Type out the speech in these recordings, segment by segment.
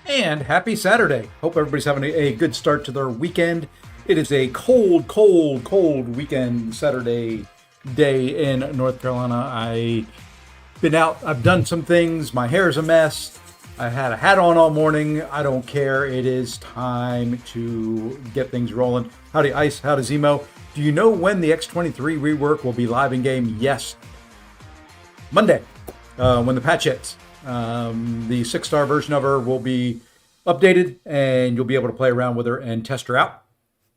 And happy Saturday. Hope everybody's having a good start to their weekend. It is a cold, cold, cold weekend, Saturday day in North Carolina. I've been out, I've done some things. My hair's a mess. I had a hat on all morning. I don't care. It is time to get things rolling. Howdy Ice, howdy Zemo. Do you know when the X23 rework will be live in game? Yes. Monday, when the patch hits. The 6-star version of her will be updated and you'll be able to play around with her and test her out.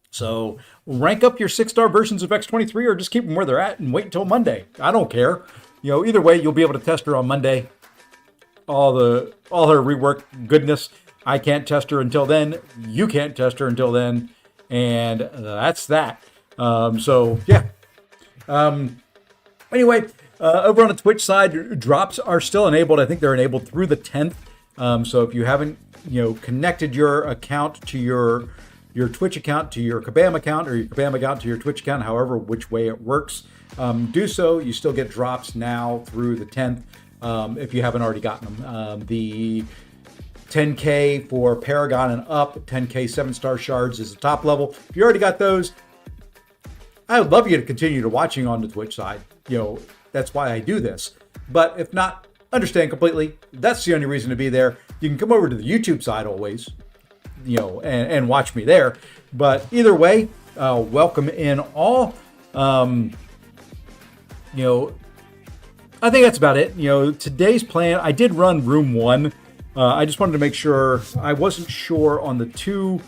So rank up your 6-star versions of X23 or just keep them where they're at and wait until Monday. I don't care. You know, either way, you'll be able to test her on Monday. All her rework goodness. I can't test her until then. You can't test her until then. And that's that. So yeah. Anyway, over on the Twitch side, drops are still enabled. I think they're enabled through the 10th. So if you haven't, connected your account to your Twitch account to your Kabam account or your Kabam account to your Twitch account, however, which way it works, do so. You still get drops now through the 10th if you haven't already gotten them. The 10K for Paragon and up, 10K 7-star shards is the top level. If you already got those, I would love you to continue to watching on the Twitch side. That's why I do this. But if not, understand completely. That's the only reason to be there. You can come over to the YouTube side always, and watch me there. But either way, welcome in all. I think that's about it. Today's plan, I did run room 1. I just wanted to make sure, I wasn't sure on the 2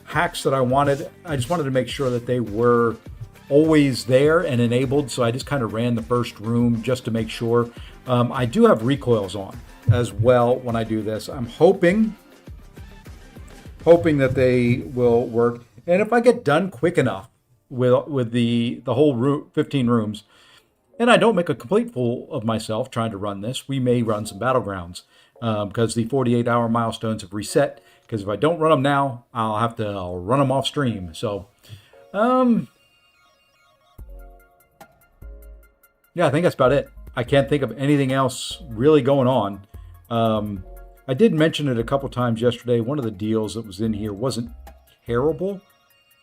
hacks that I wanted. I just wanted to make sure that they were always there and enabled, so I just kind of ran the first room just to make sure. I do have recoils on as well when I do this. I'm hoping that they will work, and if I get done quick enough with the whole room, 15 rooms, and I don't make a complete fool of myself trying to run this, we may run some battlegrounds because the 48-hour milestones have reset. Because if I don't run them now, I'll run them off stream. So yeah, I think that's about it. I can't think of anything else really going on. I did mention it a couple times yesterday. One of the deals that was in here wasn't terrible.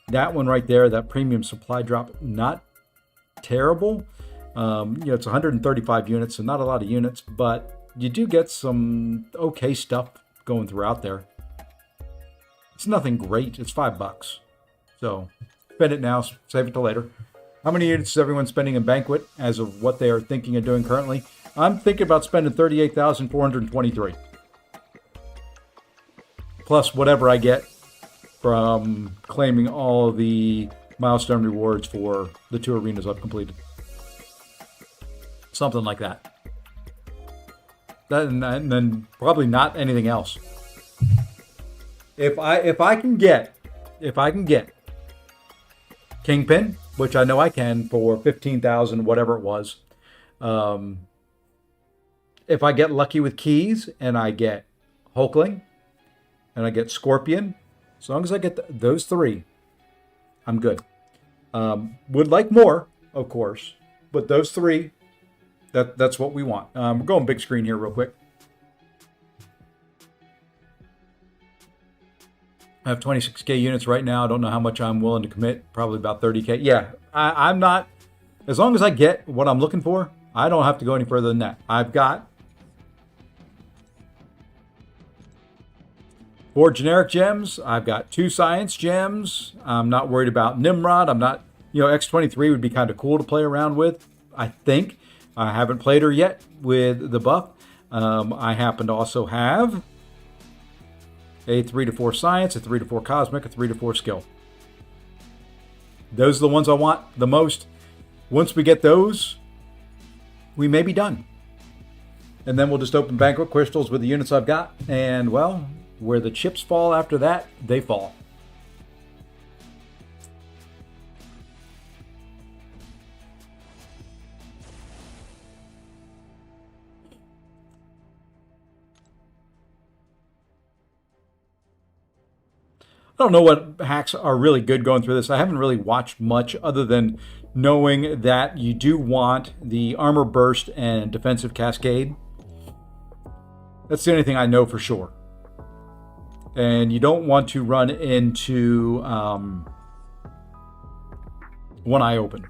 That one right there, that premium supply drop, not terrible. It's 135 units, so not a lot of units, but you do get some okay stuff going throughout there. It's nothing great. It's $5. So spend it now, save it till later. How many units is everyone spending in Banquet as of what they are thinking of doing currently? I'm thinking about spending 38,423. Plus whatever I get from claiming all the milestone rewards for the 2 arenas I've completed. Something like that. And then probably not anything else. If I can get Kingpin, which I know I can for 15,000, whatever it was. If I get lucky with keys and I get Hulkling and I get Scorpion, as long as I get those 3, I'm good. Would like more, of course, but those 3, that's what we want. We're going big screen here real quick. I have 26K units right now. I don't know how much I'm willing to commit. Probably about 30K. Yeah, I'm not. As long as I get what I'm looking for, I don't have to go any further than that. I've got 4 generic gems. I've got 2 science gems. I'm not worried about Nimrod. I'm not, X23 would be kind of cool to play around with, I think. I haven't played her yet with the buff. I happen to also have a 3-4 science, a 3-4 cosmic, a 3-4 skill. Those are the ones I want the most. Once we get those, we may be done. And then we'll just open Banquet crystals with the units I've got. And, well, where the chips fall after that, they fall. I don't know what hacks are really good going through this. I haven't really watched much other than knowing that you do want the armor burst and defensive cascade. That's the only thing I know for sure. And you don't want to run into one eye open.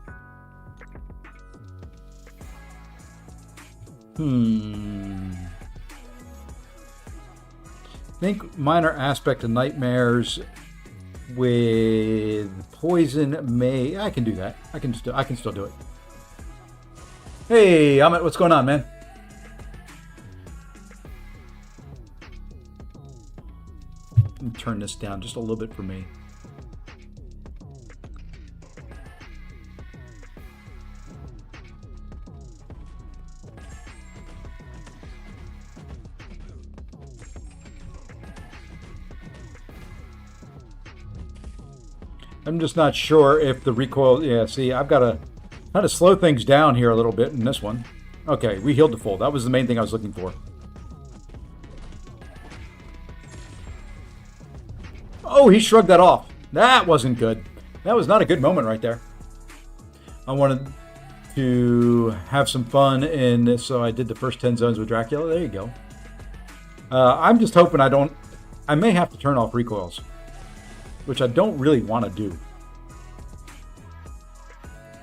I think minor aspect of nightmares with poison may. I can do that. I can still do it. Hey, Amit, what's going on, man? Let me turn this down just a little bit for me. I'm just not sure if the recoil. Yeah, see, I've got to kind of slow things down here a little bit in this one. Okay, we healed to full. That was the main thing I was looking for. Oh, he shrugged that off. That wasn't good. That was not a good moment right there. I wanted to have some fun in this, so I did the first 10 zones with Dracula. There you go. I'm just hoping I may have to turn off recoils, which I don't really want to do.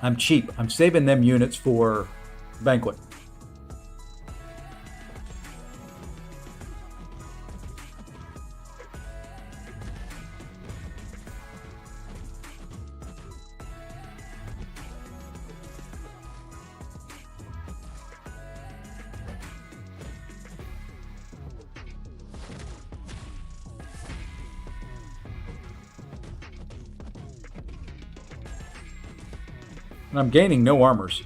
I'm cheap. I'm saving them units for Banquet. And I'm gaining no armors.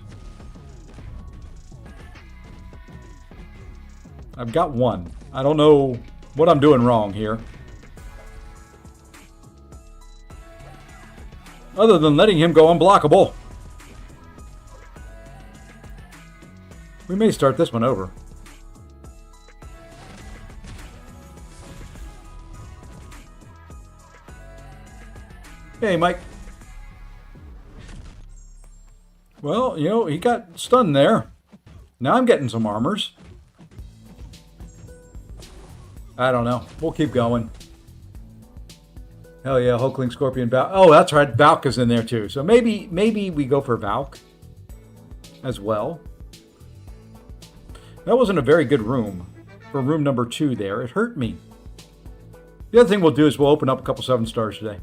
I've got 1. I don't know what I'm doing wrong here. Other than letting him go unblockable. We may start this one over. Hey, Mike. Well, he got stunned there. Now I'm getting some armors. I don't know. We'll keep going. Hell yeah, Hulkling, Scorpion, Valk. Oh, that's right. Valk is in there too. So maybe we go for Valk as well. That wasn't a very good room for room number 2 there. It hurt me. The other thing we'll do is we'll open up a couple 7 stars today.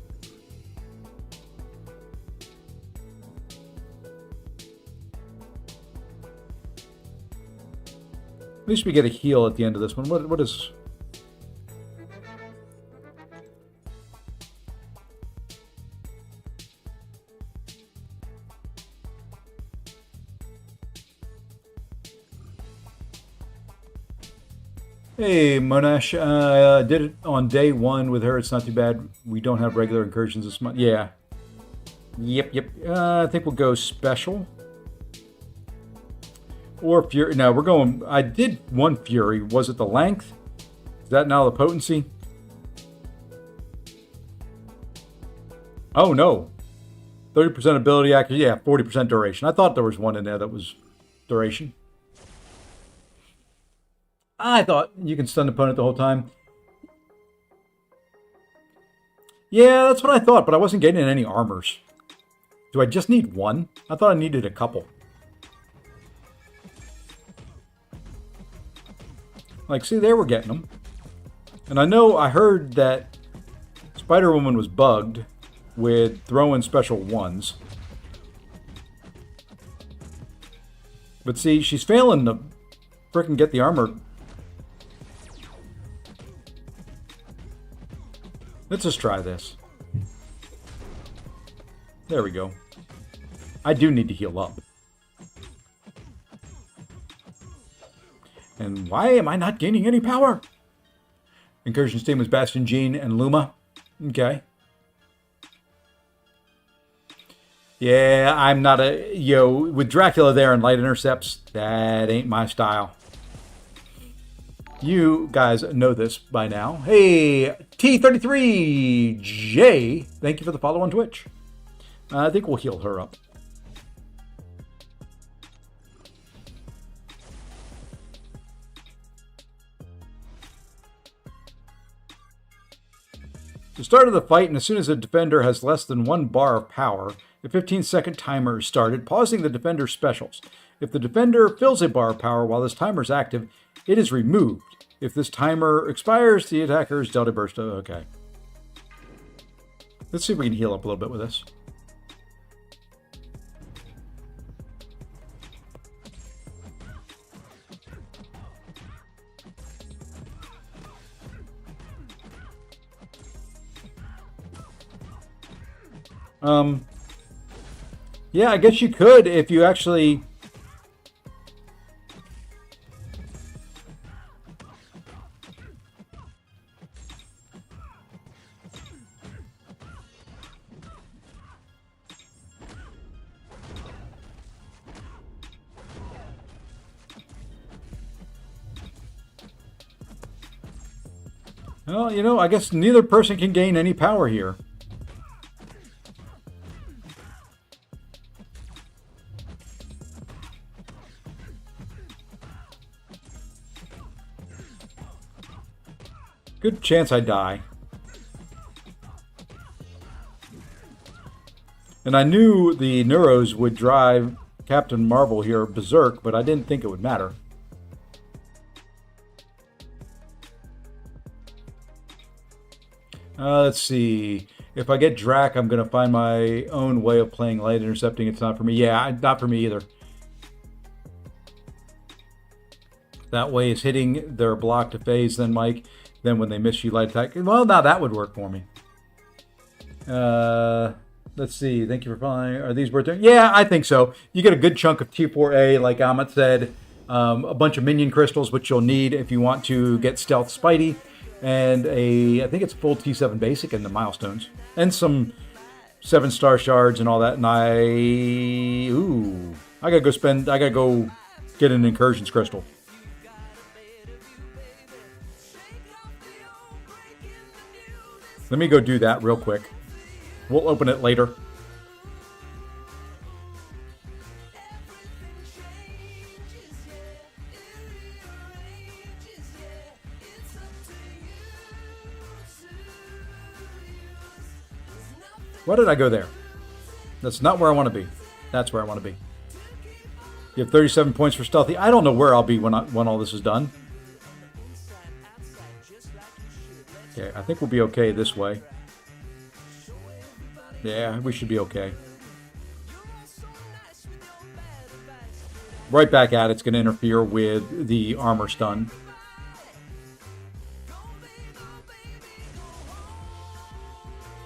least we get a heal at the end of this one. What is... Hey, Monash, did it on day 1 with her. It's not too bad. We don't have regular incursions this month. Yeah. Yep. I think we'll go special. Or Fury. No, we're going... I did 1 Fury. Was it the length? Is that now the potency? Oh, no. 30% ability accuracy. Yeah, 40% duration. I thought there was one in there that was duration. I thought you can stun the opponent the whole time. Yeah, that's what I thought, but I wasn't getting any armors. Do I just need 1? I thought I needed a couple. Like, see, there we're getting them. And I heard that Spider-Woman was bugged with throwing special 1s. But see, she's failing to frickin' get the armor. Let's just try this. There we go. I do need to heal up. And why am I not gaining any power? Incursion's team was Bastion, Jean, and Luma. Okay. Yeah, I'm not a... Yo, with Dracula there and light intercepts, that ain't my style. You guys know this by now. Hey, T33J, thank you for the follow on Twitch. I think we'll heal her up. The start of the fight, and as soon as a defender has less than 1 bar of power, a 15-second timer is started, pausing the defender's specials. If the defender fills a bar of power while this timer is active, it is removed. If this timer expires, the attacker is dealt a burst. Okay. Let's see if we can heal up a little bit with this. Yeah, I guess you could if you actually... Well, you know, I guess neither person can gain any power here. Good chance I die. And I knew the Neuros would drive Captain Marvel here berserk, but I didn't think it would matter. Let's see. If I get Drac, I'm going to find my own way of playing light intercepting. It's not for me. Yeah, not for me either. That way it's hitting their block to phase, then Mike. Then when they miss you, light attack. Well, now that would work for me. Let's see. Thank you for following. Are these worth doing? Yeah, I think so. You get a good chunk of T4A, like Amit said. A bunch of minion crystals, which you'll need if you want to get Stealth Spidey. And I think it's full T7 basic in the milestones. And some 7-star shards and all that. And I gotta go get an Incursions crystal. Let me go do that real quick. We'll open it later. Why did I go there? That's not where I want to be. That's where I want to be. You have 37 points for stealthy. I don't know where I'll be when all this is done. Okay, I think we'll be okay this way. Yeah, we should be okay. Right back at it's going to interfere with the armor stun.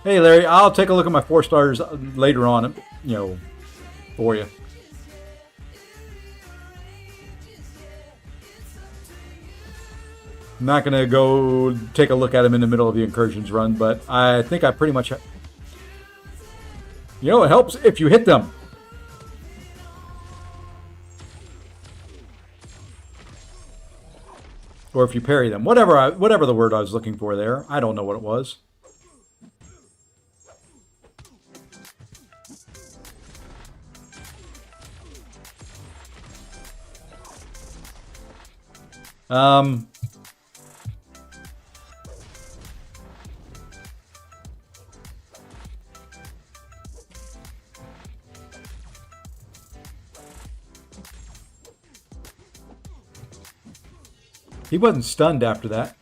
Hey Larry, I'll take a look at my 4 stars later on, for you. I'm not going to go take a look at him in the middle of the Incursions run, but I think I pretty much... it helps if you hit them. Or if you parry them. Whatever the word I was looking for there. I don't know what it was. He wasn't stunned after that.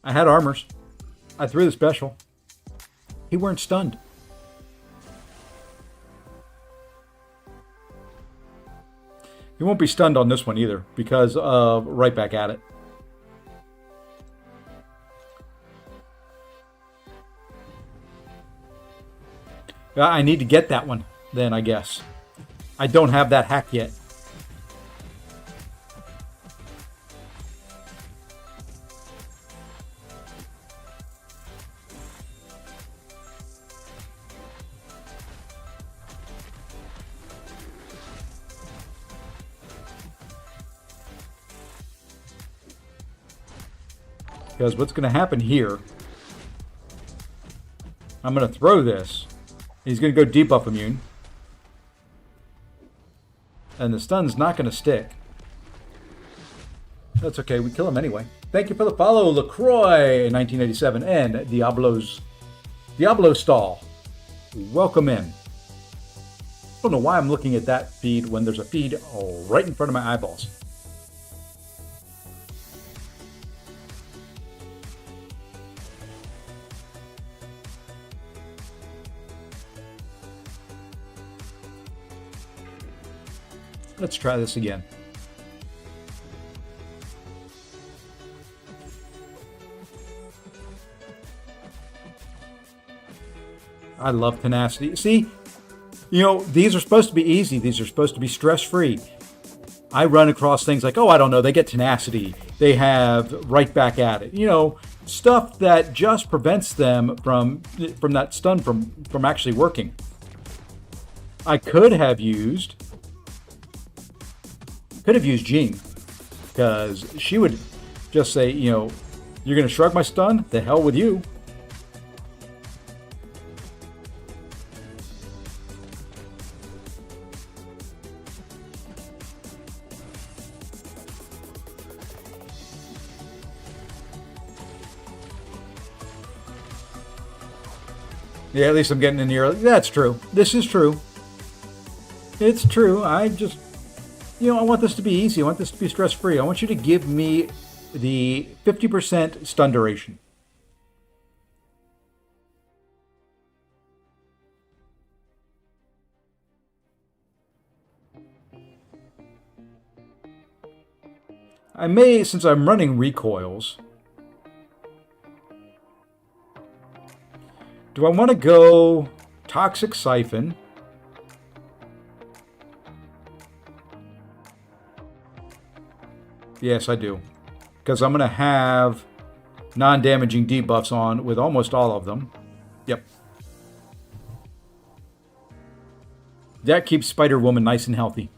I had armors. I threw the special. He weren't stunned. He won't be stunned on this one either because of right back at it. I need to get that one then, I guess. I don't have that hack yet. Because what's going to happen here, I'm going to throw this. He's going to go debuff immune. And the stun's not going to stick. That's okay, we kill him anyway. Thank you for the follow, LaCroix 1987 and Diablo Stall. Welcome in. I don't know why I'm looking at that feed when there's a feed right in front of my eyeballs. Let's try this again. I love tenacity. See, these are supposed to be easy. These are supposed to be stress-free. I run across things like, I don't know, they get tenacity. They have right back at it. Stuff that just prevents them from that stun from actually working. I could have used Jean, because she would just say, you're going to shrug my stun? The hell with you. Yeah, at least I'm getting in the early. That's true. This is true. It's true. I just... I want this to be easy. I want this to be stress-free. I want you to give me the 50% stun duration. I may, since I'm running recoils, do I want to go Toxic Siphon? Yes, I do. Because I'm going to have non-damaging debuffs on with almost all of them. Yep. That keeps Spider-Woman nice and healthy.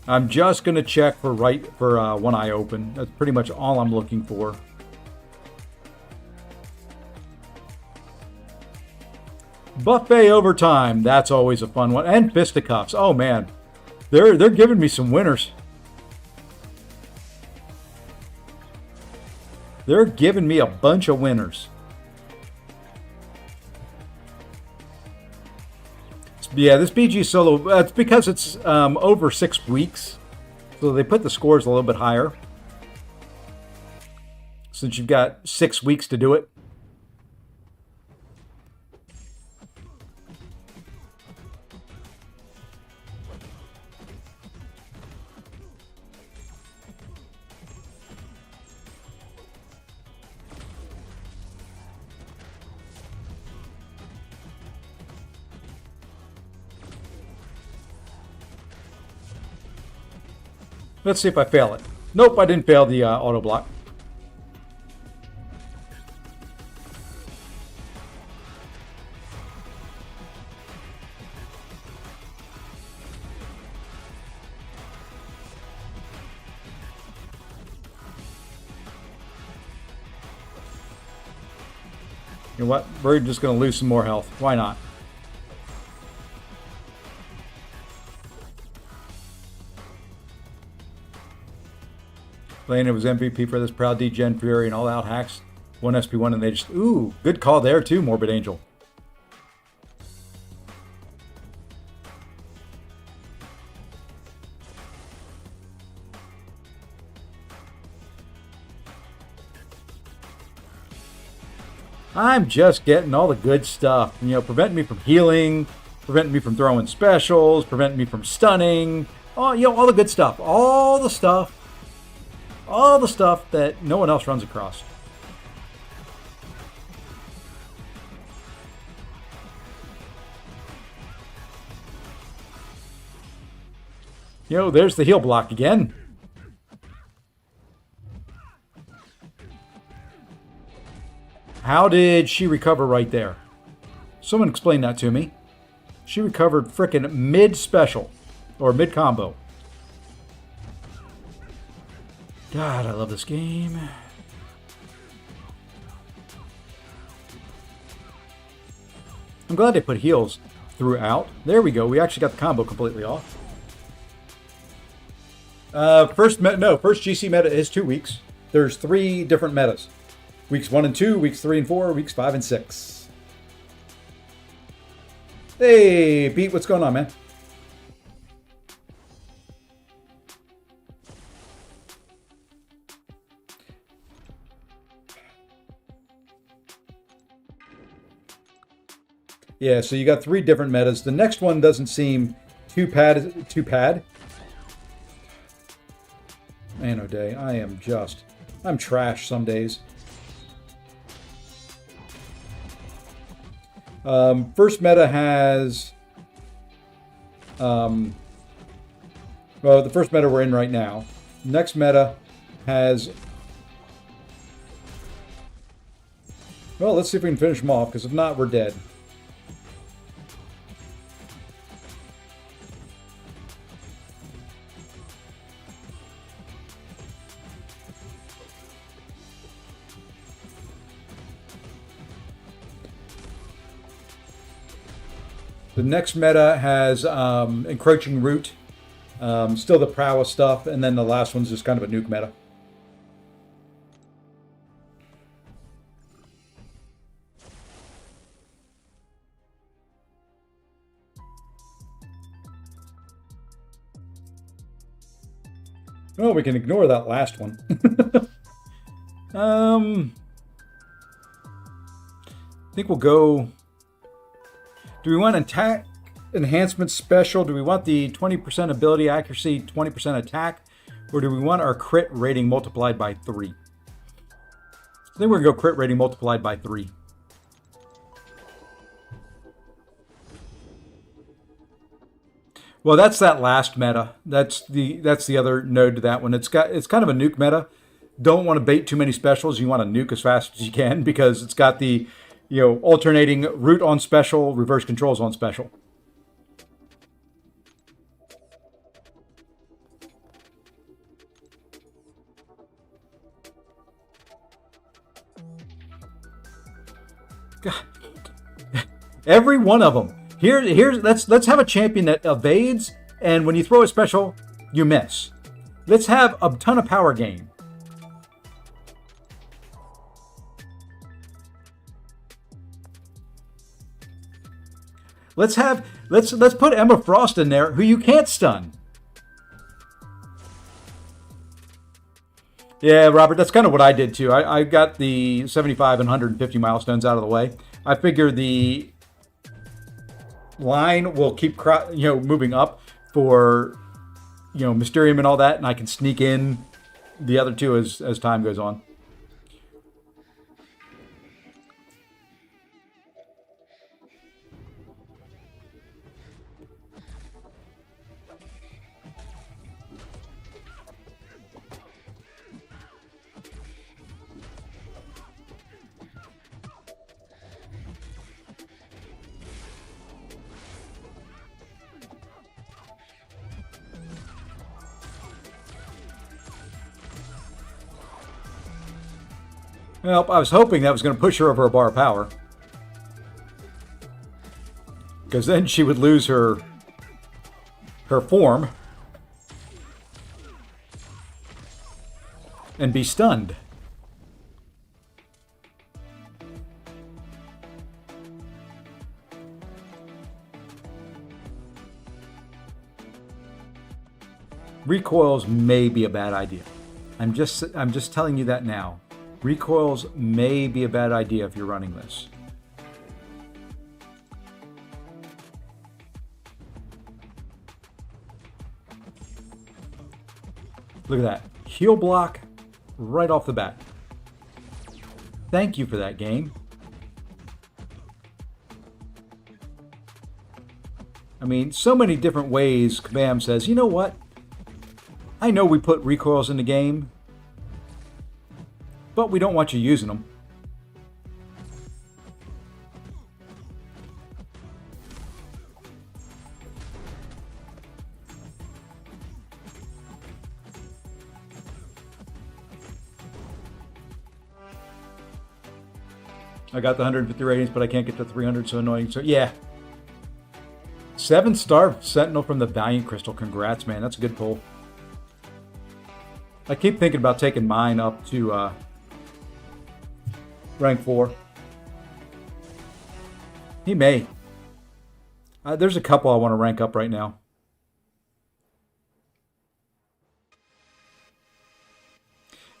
I'm just going to check for one eye open. That's pretty much all I'm looking for. Buffet overtime. That's always a fun one. And fisticuffs. Oh man, they're giving me some winners. They're giving me a bunch of winners. Yeah, this BG solo, it's because it's over 6 weeks. So they put the scores a little bit higher. Since you've got 6 weeks to do it. Let's see if I fail it. Nope, I didn't fail the auto block. You know what? We're just going to lose some more health. Why not? Lane was MVP for this proud D-Gen Fury and all out hacks. 1 SP1 and they just... Ooh, good call there too, Morbid Angel. I'm just getting all the good stuff. You know, preventing me from healing, preventing me from throwing specials, preventing me from stunning. Oh, you know, all the good stuff. All the stuff that no one else runs across. You know, there's the heal block again. How did she recover right there? Someone explain that to me. She recovered frickin' mid-special. Or mid-combo. God, I love this game. I'm glad they put heals throughout. There we go. We actually got the combo completely off. First GC meta is 2 weeks. There's 3 different metas. Weeks 1 and 2, weeks 3 and 4, weeks 5 and 6. Hey, Pete, what's going on, man? Yeah, so you got 3 different metas. The next one doesn't seem too pad. Man, oh day, I'm trash some days. First meta has, well, the first meta we're in right now. Next meta has, well, let's see if we can finish them off, because if not, we're dead. The next meta has Encroaching Root, still the prowess stuff, and then the last one's just kind of a nuke meta. Oh, we can ignore that last one. I think we'll go... Do we want attack enhancement special? Do we want the 20% ability accuracy, 20% attack? Or do we want our crit rating multiplied by 3? I think we're going to go crit rating multiplied by 3. Well, that's that last meta. That's the other node to that one. It's kind of a nuke meta. Don't want to bait too many specials. You want to nuke as fast as you can because it's got the, you know, alternating root on special, reverse controls on special. God. Every one of them. Here's let's have a champion that evades, and when you throw a special, you miss. Let's have a ton of power gain. Let's have Let's put Emma Frost in there, who you can't stun. Yeah, Robert, that's kind of what I did too. I got the 75 and 150 milestones out of the way. I figure the line will keep moving up for Mysterium and all that, and I can sneak in the other two as time goes on. Well, I was hoping that was going to push her over a bar of power. Because then she would lose her form. And be stunned. Recoils may be a bad idea. I'm just telling you that now. Recoils may be a bad idea if you're running this. Look at that. Heal block right off the bat. Thank you for that, game. I mean, so many different ways Kabam says, you know what? I know we put recoils in the game, but we don't want you using them. I got the 150 ratings, but I can't get to 300, so annoying. So yeah. 7-star Sentinel from the Valiant Crystal. Congrats, man. That's a good pull. I keep thinking about taking mine up to rank 4. He may. There's a couple I want to rank up right now.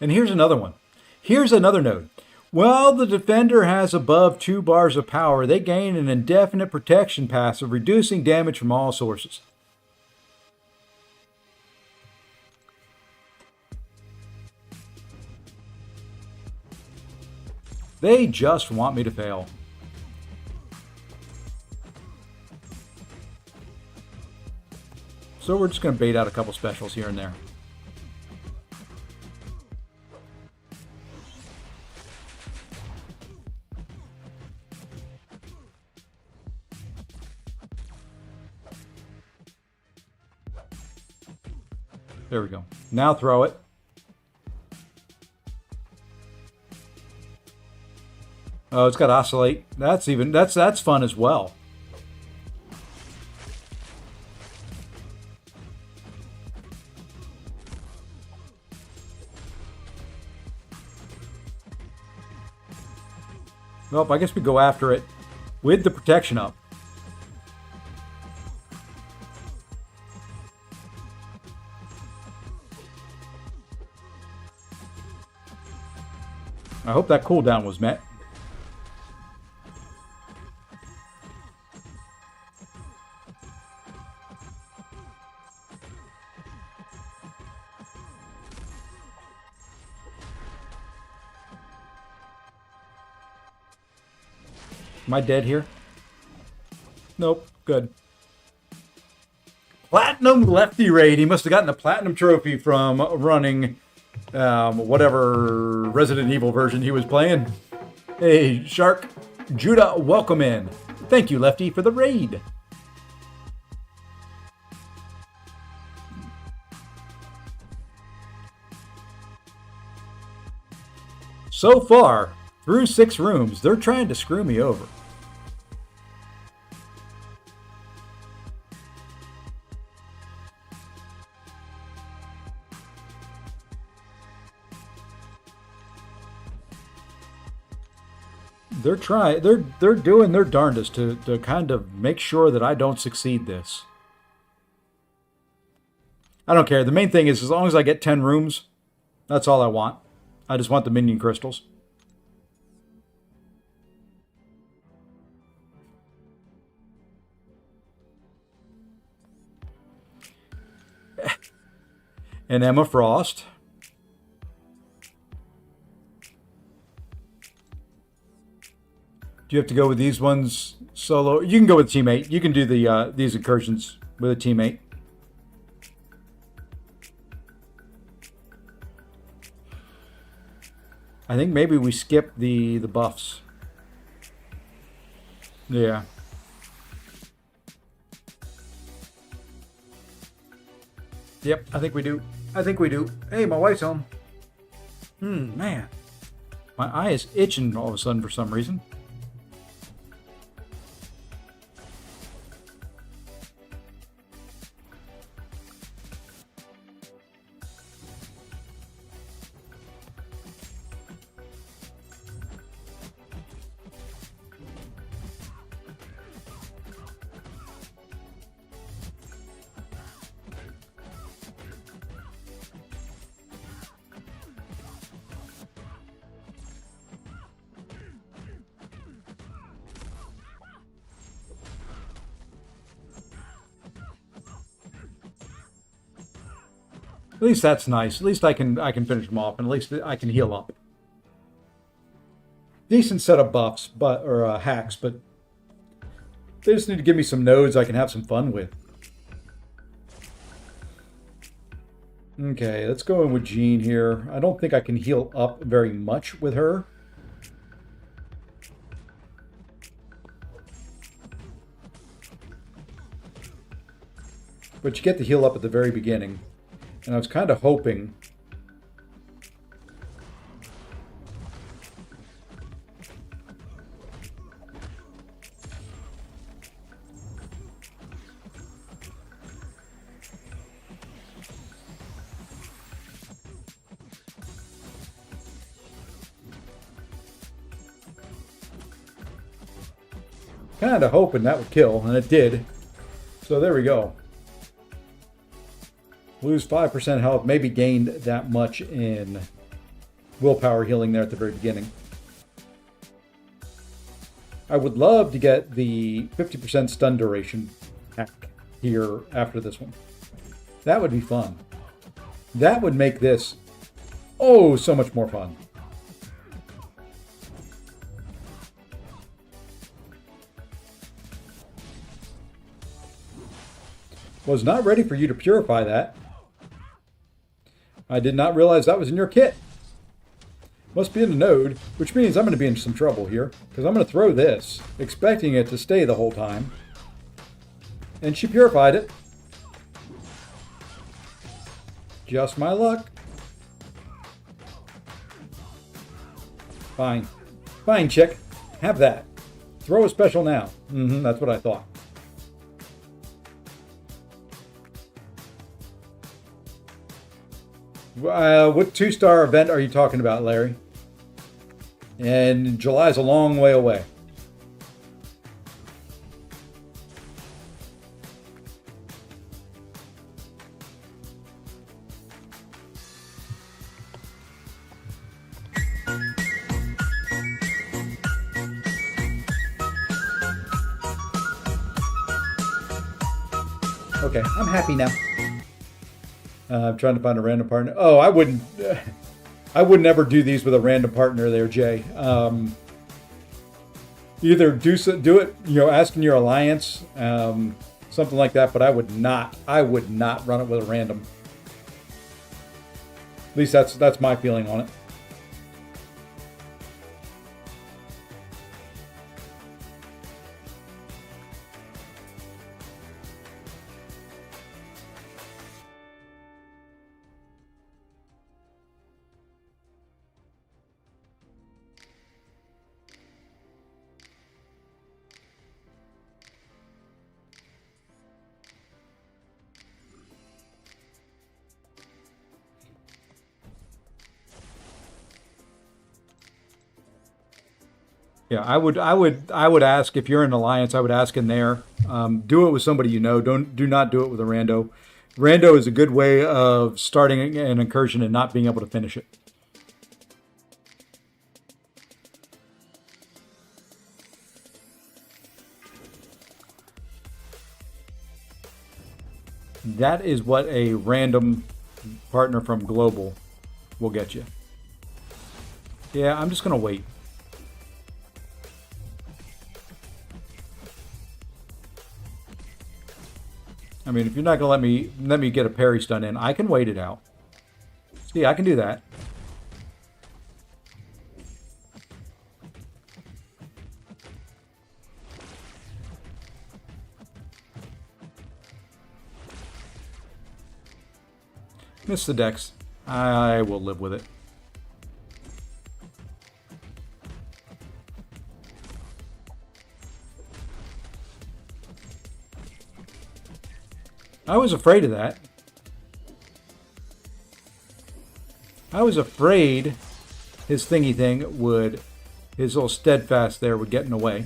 And here's another one. Here's another note. While the defender has above 2 bars of power, they gain an indefinite protection passive, reducing damage from all sources. They just want me to fail. So we're just going to bait out a couple specials here and there. There we go. Now throw it. Oh, it's got oscillate. That's fun as well. Well, I guess we go after it with the protection up. I hope that cooldown was met. Am I dead here? Nope. Good. Platinum Lefty Raid. He must have gotten a platinum trophy from running whatever Resident Evil version he was playing. Hey, Shark. Judah, welcome in. Thank you, Lefty, for the raid. So far, through 6 rooms, they're trying to screw me over. They're trying. They're doing their darndest to kind of make sure that I don't succeed this. I don't care. The main thing is as long as I get 10 rooms, that's all I want. I just want the minion crystals. And Emma Frost. Do you have to go with these ones solo? You can go with a teammate. You can do the these incursions with a teammate. I think maybe we skip the buffs. Yeah. Yep, I think we do. I think we do. Hey, my wife's home. Man. My eye is itching all of a sudden for some reason. At least that's nice. At least I can finish them off, and at least I can heal up. Decent set of buffs, or hacks, but they just need to give me some nodes I can have some fun with. Okay, let's go in with Jean here. I don't think I can heal up very much with her. But you get to heal up at the very beginning. And I was kind of hoping that would kill, and it did. So there we go. Lose 5% health, maybe gained that much in willpower healing there at the very beginning. I would love to get the 50% stun duration hack here after this one. That would be fun. That would make this, oh, so much more fun. Was not ready for you to purify that. I did not realize that was in your kit. Must be in the node, which means I'm going to be in some trouble here, because I'm going to throw this, expecting it to stay the whole time. And she purified it. Just my luck. Fine. Fine, chick. Have that. Throw a special now. That's what I thought. What 2-star event are you talking about, Larry? And July's a long way away. Okay, I'm happy now. I'm trying to find a random partner. Oh, I wouldn't ever do these with a random partner there, Jay. Either do it, asking your alliance, something like that. But I would not run it with a random. At least that's my feeling on it. Yeah, I would ask if you're in an alliance. I would ask in there. Do it with somebody you know. Do not do it with a rando. Rando is a good way of starting an incursion and not being able to finish it. That is what a random partner from Global will get you. Yeah, I'm just gonna wait. I mean, if you're not gonna let me get a parry stun in, I can wait it out. See, I can do that. Miss the dex. I will live with it. I was afraid of that. I was afraid his thingy thing would, his little steadfast there would get in the way.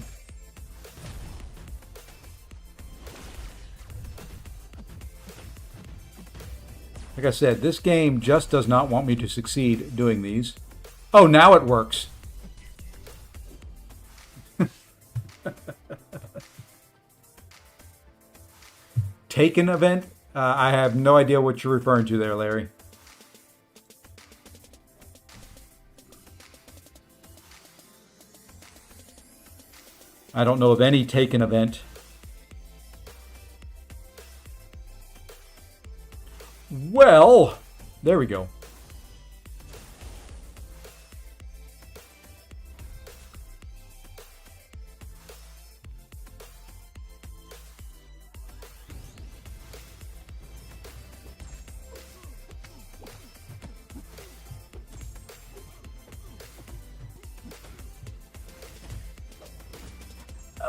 Like I said, this game just does not want me to succeed doing these. Oh, now it works. Taken event? I have no idea what you're referring to there, Larry. I don't know of any Taken event. Well, there we go.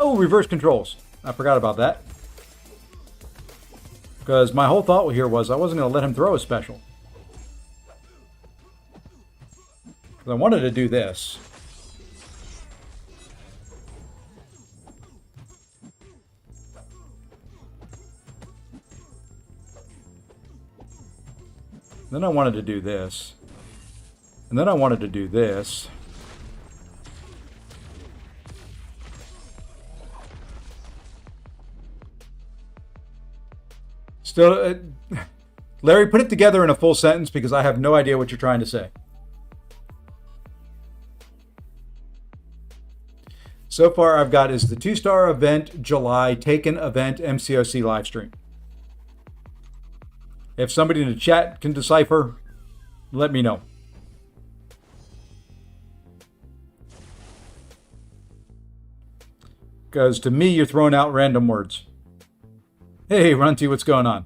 Oh, reverse controls. I forgot about that. Because my whole thought here was I wasn't going to let him throw a special. Because I wanted to do this. Then I wanted to do this. And then I wanted to do this. Still, Larry, put it together in a full sentence because I have no idea what you're trying to say. So far, I've got is the 2-star event, July, Taken event, MCOC live stream. If somebody in the chat can decipher, let me know. Because to me, you're throwing out random words. Hey, Runty, what's going on?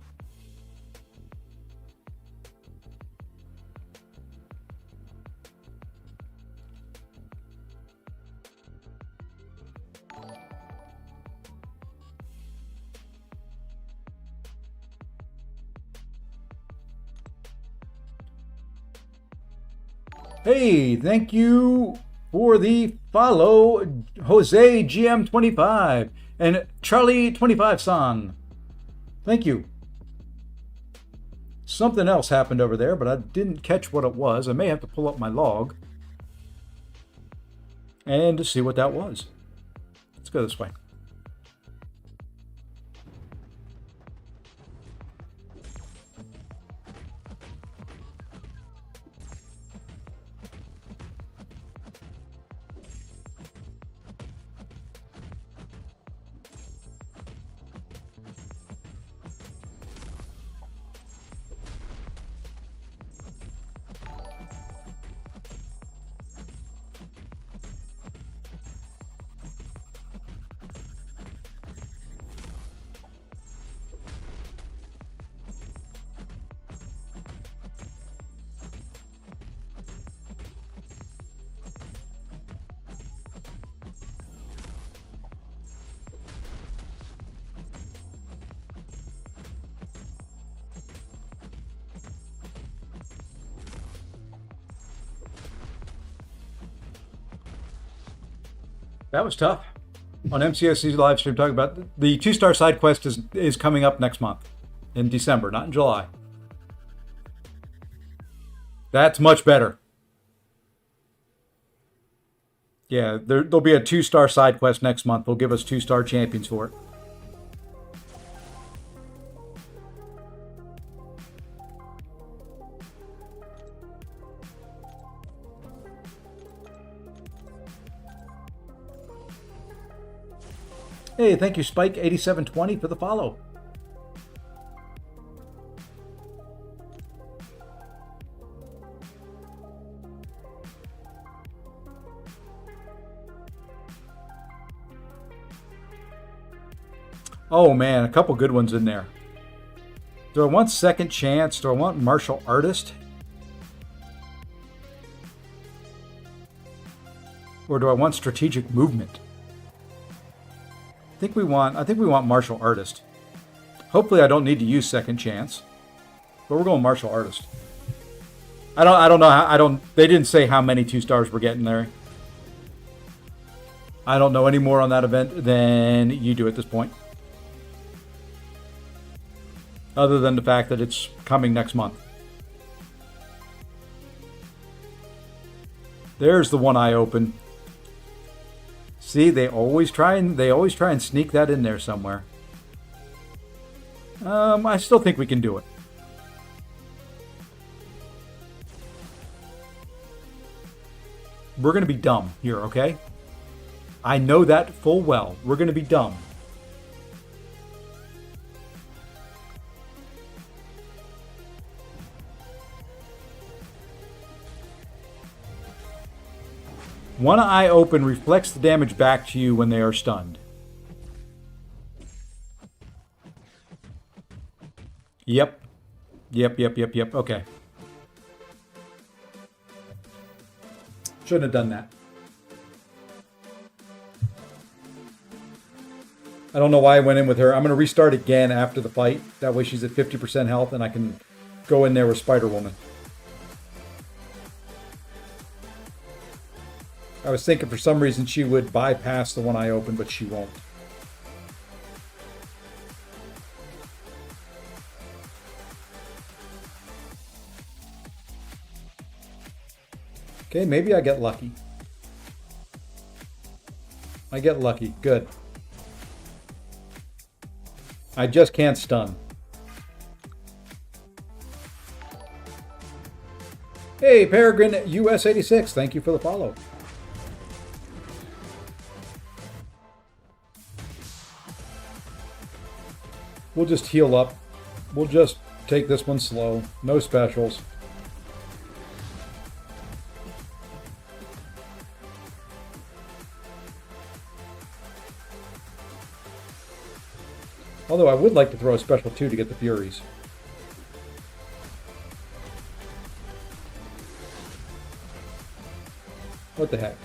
Hey, thank you for the follow, Jose GM25 and Charlie25 Thank you. Something else happened over there, but I didn't catch what it was. I may have to pull up my log and to see what that was. Let's go this way. That was tough. On MCOC live stream, talking about the 2-star side quest is coming up next month in December, not in July. That's much better. Yeah, there'll be a 2-star side quest next month. They'll give us 2-star champions for it. Hey, thank you, Spike8720, for the follow. Oh man, a couple good ones in there. Do I want Second Chance? Do I want Martial Artist? Or do I want Strategic Movement? I think we want Martial Artist. Hopefully I don't need to use Second Chance. But we're going Martial Artist. I don't know they didn't say how many 2-stars we're getting there. I don't know any more on that event than you do at this point. Other than the fact that it's coming next month. There's the one I open. See, they always try and sneak that in there somewhere. I still think we can do it. We're going to be dumb here, okay? I know that full well. We're going to be dumb. One eye open reflects the damage back to you when they are stunned. Yep. Okay. Shouldn't have done that. I don't know why I went in with her. I'm going to restart again after the fight. That way she's at 50% health and I can go in there with Spider-Woman. I was thinking for some reason she would bypass the one I opened, but she won't. Okay, maybe I get lucky. I get lucky. Good. I just can't stun. Hey, Peregrine US 86, thank you for the follow. We'll just heal up. We'll just take this one slow. No specials. Although I would like to throw a special too to get the Furies. What the heck?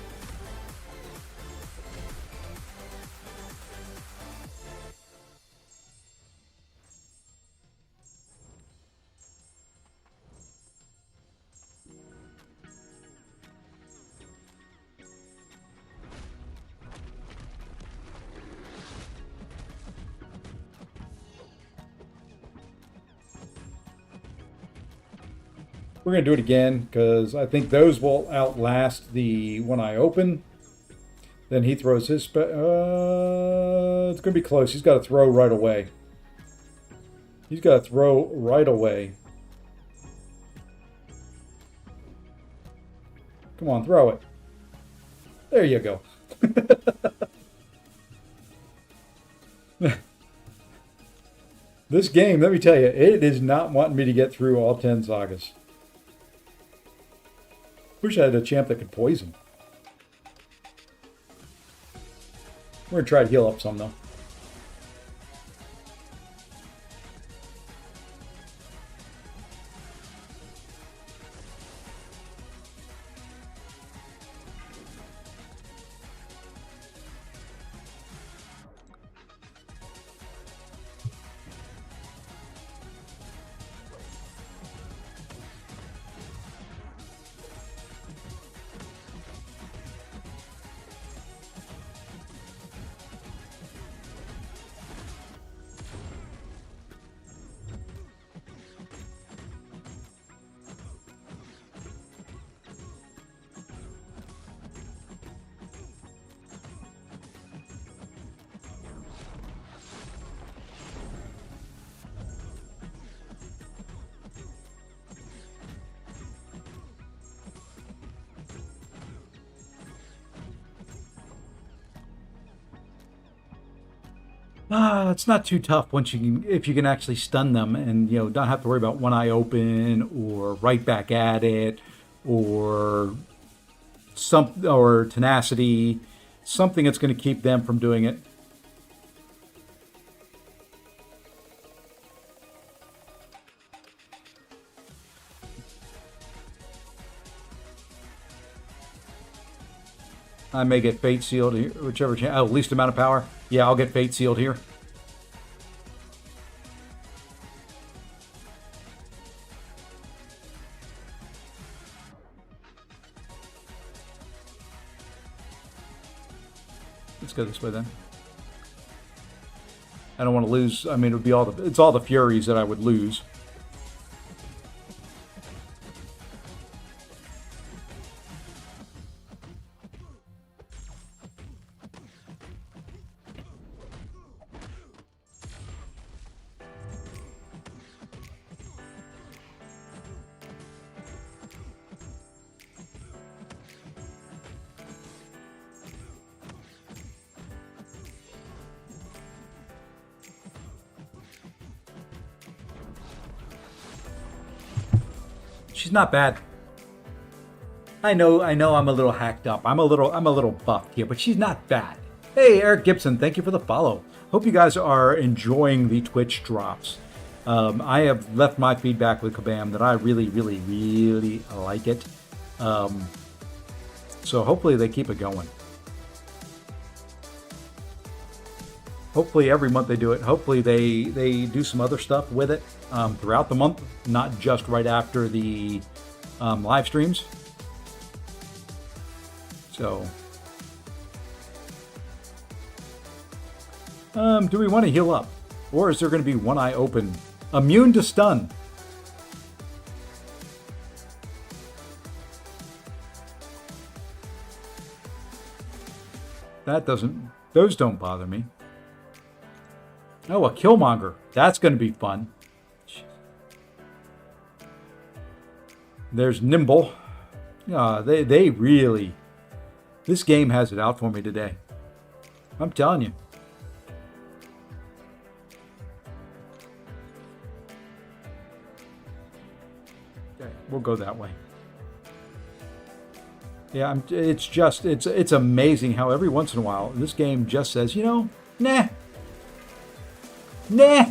We're going to do it again because I think those will outlast the one I open. Then he throws his... it's going to be close. He's got to throw right away. He's got to throw right away. Come on, throw it. There you go. This game, let me tell you, it is not wanting me to get through all 10 sagas. Wish I had a champ that could poison. We're going to try to heal up some, though. It's not too tough once you can, if you can actually stun them and, you know, don't have to worry about one eye open or right back at it or or tenacity, something that's going to keep them from doing it. I may get fate sealed here, whichever chance. Oh, least amount of power. Yeah, I'll get fate sealed here. Let's go this way then. I don't want to lose. I mean, it would be it's all the Furies that I would lose. She's not bad. I know I'm a little hacked up. I'm a little buffed here, but she's not bad. Hey, Eric Gibson, thank you for the follow. Hope you guys are enjoying the Twitch drops. I have left my feedback with Kabam that I really, really, really like it. So hopefully they keep it going. Hopefully every month they do it. Hopefully they do some other stuff with it throughout the month, not just right after the live streams. So, do we want to heal up? Or is there going to be one eye open? Immune to stun. Those don't bother me. Oh, a Killmonger. That's going to be fun. There's Nimble. They really... This game has it out for me today. I'm telling you. Okay, we'll go that way. Yeah, it's amazing how every once in a while this game just says, you know, nah. Nah.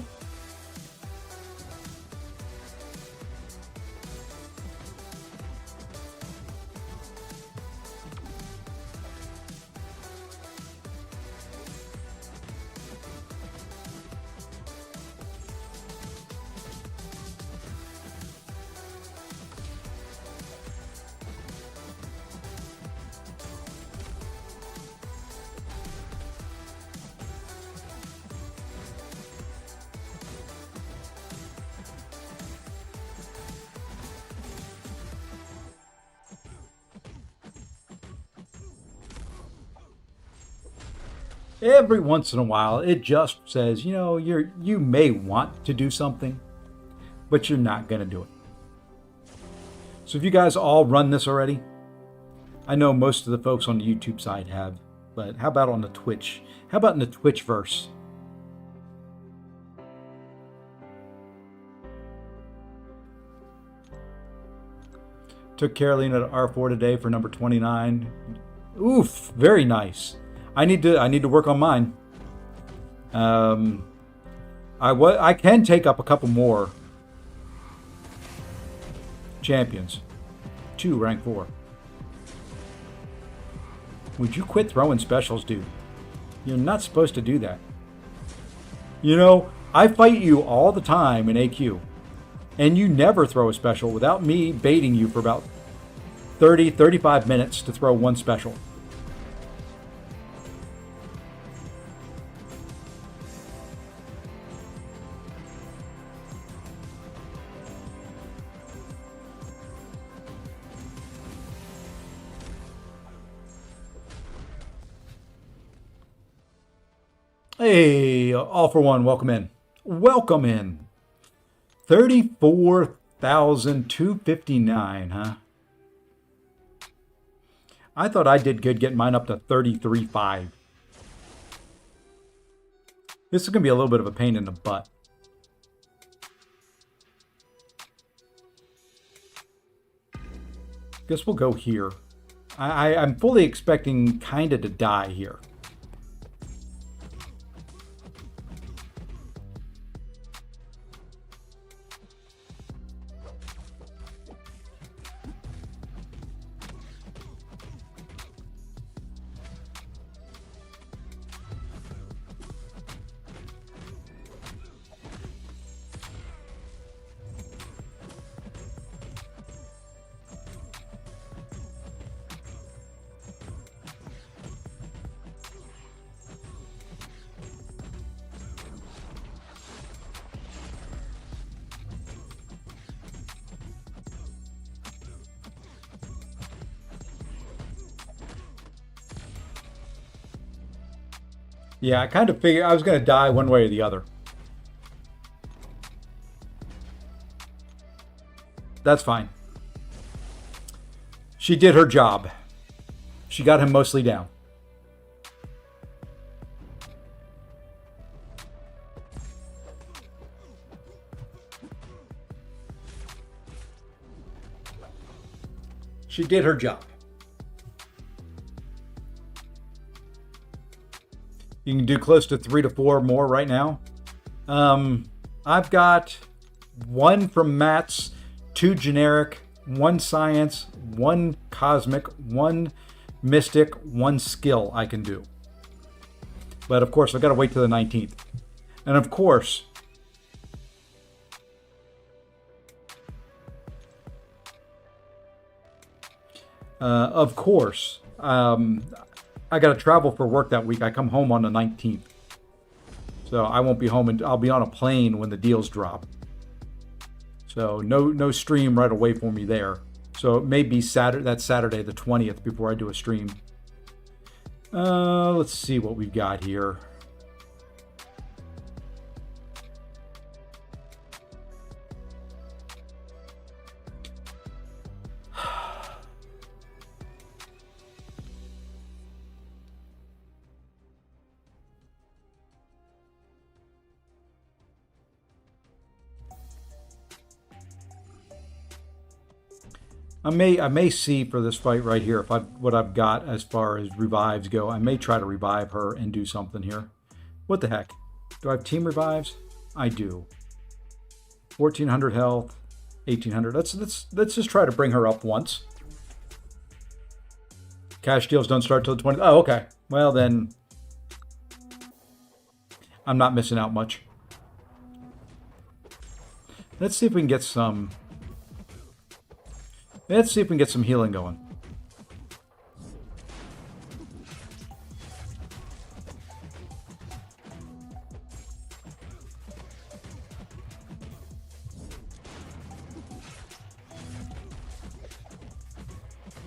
Every once in a while, it just says, you know, you may want to do something, but you're not going to do it. So if you guys all run this already, I know most of the folks on the YouTube side have, but how about on the Twitch? How about in the Twitchverse? Took Carolina to R4 today for number 29. Oof, very nice. I need to work on mine. I can take up a couple more champions. 2 rank 4. Would you quit throwing specials, dude? You're not supposed to do that. You know, I fight you all the time in AQ, and you never throw a special without me baiting you for about 35 minutes to throw one special. Hey, all for one, welcome in. Welcome in. 34,259, huh? I thought I did good getting mine up to 33.5. This is going to be a little bit of a pain in the butt. Guess we'll go here. I'm fully expecting kind of to die here. Yeah, I kind of figured I was going to die one way or the other. That's fine. She did her job. She got him mostly down. She did her job. You can do close to 3 to 4 more right now. I've got 1 from Matt's, 2 generic, 1 science, 1 cosmic, 1 mystic, 1 skill I can do. But of course, I've got to wait till the 19th. And of course, I got to travel for work that week. I come home on the 19th. So I won't be home, and I'll be on a plane when the deals drop. So no stream right away for me there. So it may be Saturday the 20th before I do a stream. Let's see what we've got here. I may see for this fight right here what I've got as far as revives go. I may try to revive her and do something here. What the heck? Do I have team revives? I do. 1400 health, 1800. Let's just try to bring her up once. Cash deals don't start till the 20th. Oh, okay. Well then, I'm not missing out much. Let's see if we can get some. Let's see if we can get some healing going.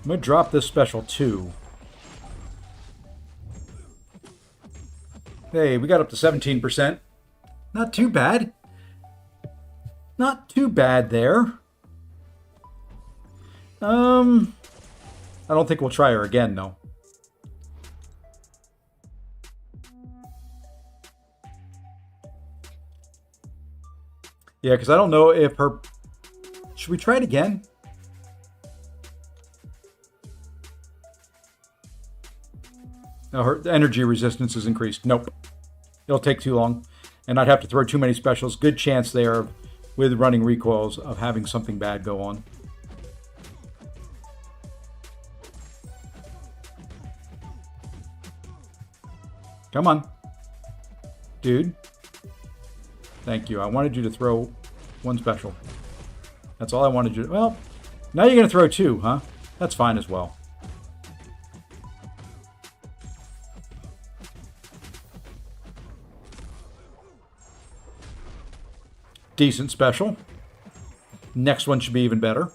I'm going to drop this special too. Hey, we got up to 17%. Not too bad. Not too bad there. I don't think we'll try her again, though. Yeah, because I don't know if her... Should we try it again? No, her energy resistance is increased. Nope. It'll take too long. And I'd have to throw too many specials. Good chance there, with running recoils, of having something bad go on. Come on. Dude. Thank you. I wanted you to throw 1 special. That's all I wanted you to... Well, now you're going to throw 2, huh? That's fine as well. Decent special. Next one should be even better.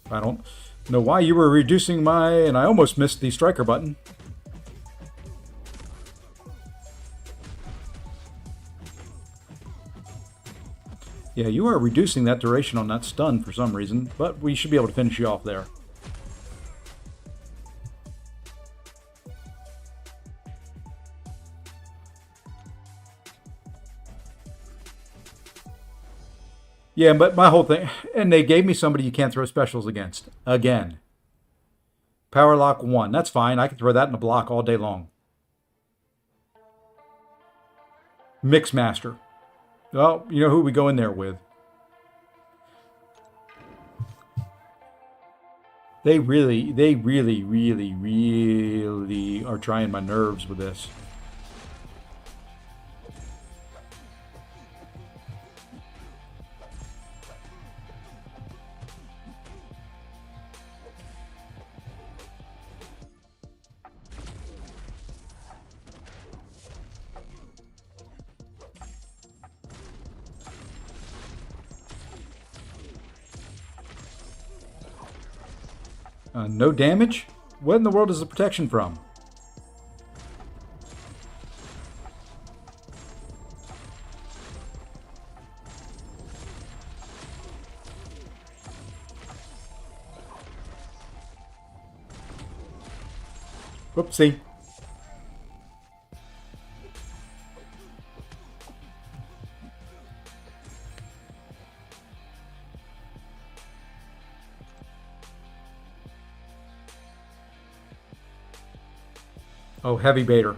I don't know why you were reducing my... And I almost missed the striker button. Yeah, you are reducing that duration on that stun for some reason, but we should be able to finish you off there. Yeah, but my whole thing, and they gave me somebody you can't throw specials against. Again. Power lock 1. That's fine. I can throw that in a block all day long. Mixmaster. Well, you know who we go in there with. They really are trying my nerves with this. No damage? What in the world is the protection from? Whoopsie. Oh, heavy baiter.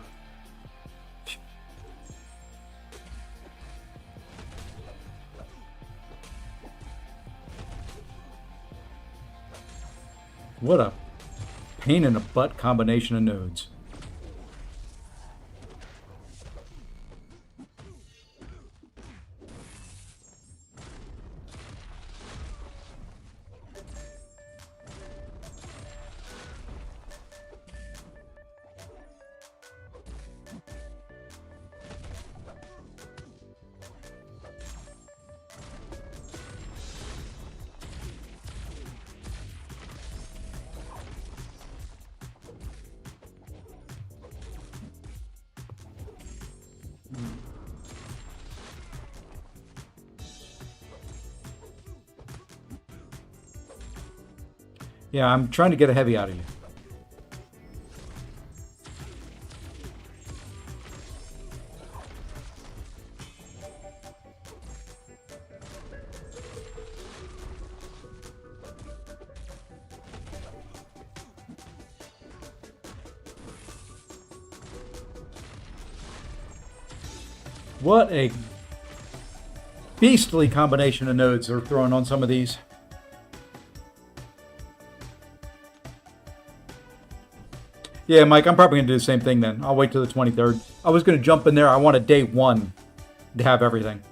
What a pain in the butt combination of nodes. Yeah, I'm trying to get a heavy out of you. What a beastly combination of nodes they're throwing on some of these. Yeah, Mike, I'm probably going to do the same thing then. I'll wait till the 23rd. I was going to jump in there. I wanted day 1 to have everything.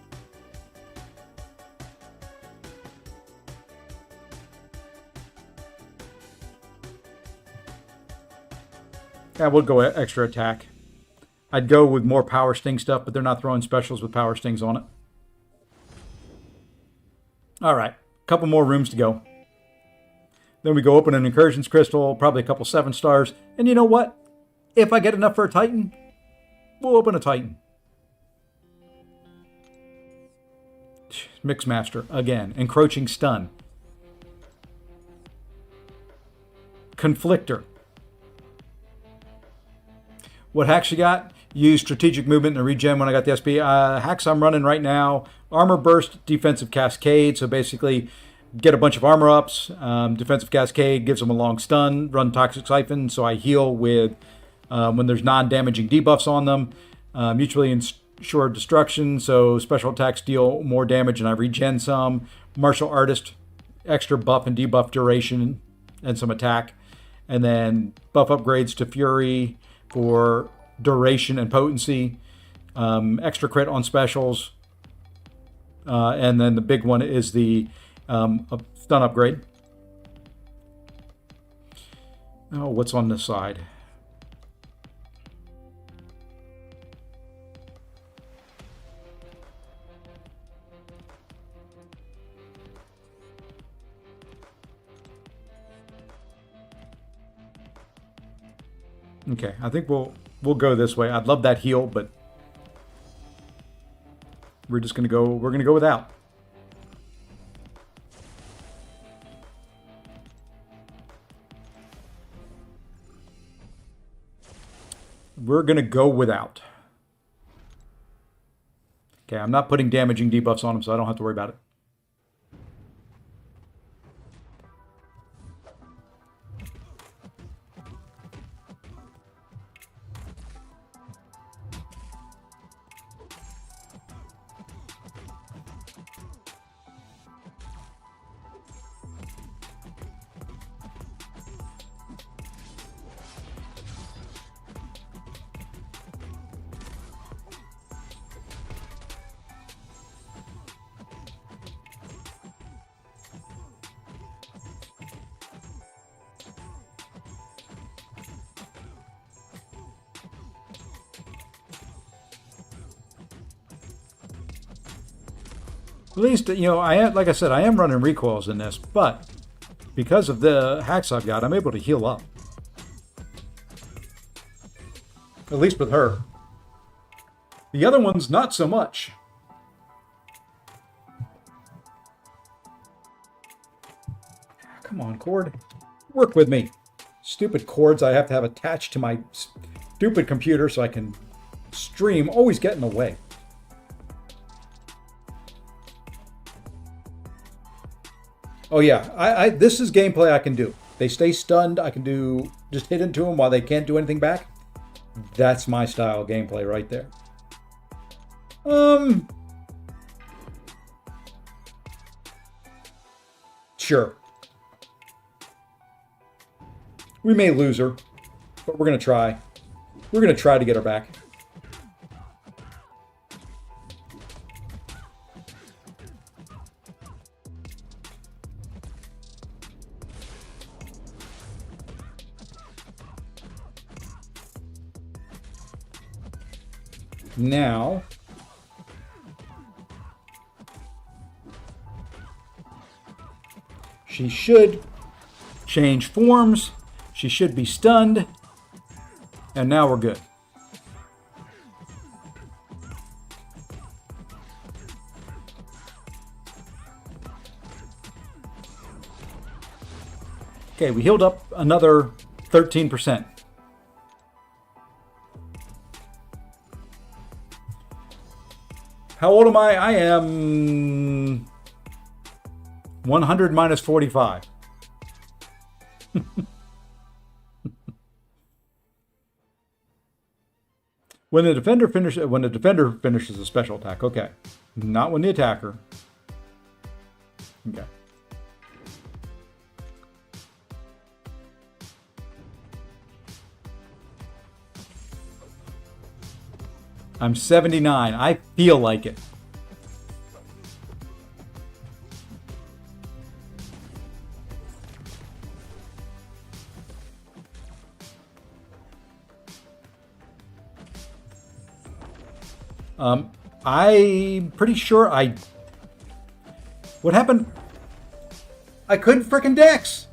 Yeah, we'll go extra attack. I'd go with more power sting stuff, but they're not throwing specials with power stings on it. All right, a couple more rooms to go. Then we go open an Incursions Crystal, probably a couple 7 stars. And you know what? If I get enough for a Titan, we'll open a Titan. Mixmaster, again. Encroaching Stun. Conflictor. What hacks you got? Use Strategic Movement and Regen when I got the SP. Hacks I'm running right now. Armor Burst, Defensive Cascade. So basically, get a bunch of armor ups. Defensive Cascade gives them a long stun. Run Toxic Siphon, so I heal with when there's non-damaging debuffs on them. Mutually Ensured Destruction, so special attacks deal more damage and I regen some. Martial Artist, extra buff and debuff duration and some attack. And then buff upgrades to Fury for duration and potency. Extra crit on specials. And then the big one is the stun upgrade. Oh, what's on this side? Okay, I think we'll go this way. I'd love that heal, but we're gonna go without. We're gonna go without. Okay, I'm not putting damaging debuffs on him, so I don't have to worry about it. At least, you know, I am, like I said, I am running recoils in this, but because of the hacks I've got, I'm able to heal up. At least with her. The other ones, not so much. Come on, cord. Work with me. Stupid cords I have to have attached to my stupid computer so I can stream always get in the way. Oh yeah, this is gameplay I can do. They stay stunned. I can do just hit into them while they can't do anything back. That's my style of gameplay right there. Sure. We may lose her, but we're gonna try. We're gonna try to get her back. Now, she should change forms. She should be stunned. And now we're good. Okay, we healed up another 13%. How old am I? I am 100 minus 45. When the defender finishes a special attack. Okay. Not when the attacker. Okay. I'm 79. I feel like it. I'm pretty sure what happened? I couldn't frickin' dex.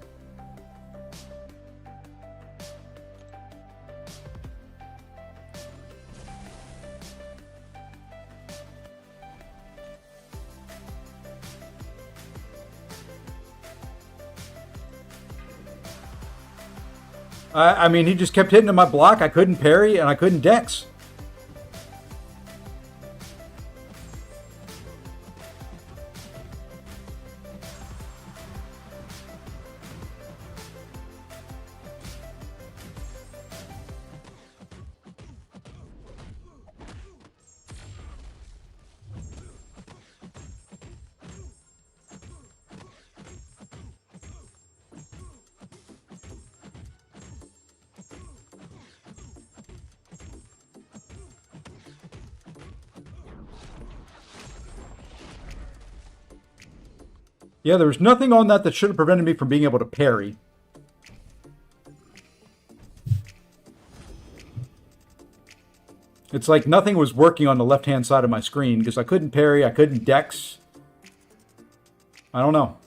I mean, he just kept hitting in my block. I couldn't parry and I couldn't dex. Yeah, there was nothing on that should have prevented me from being able to parry. It's like nothing was working on the left-hand side of my screen because I couldn't parry, I couldn't dex. I don't know.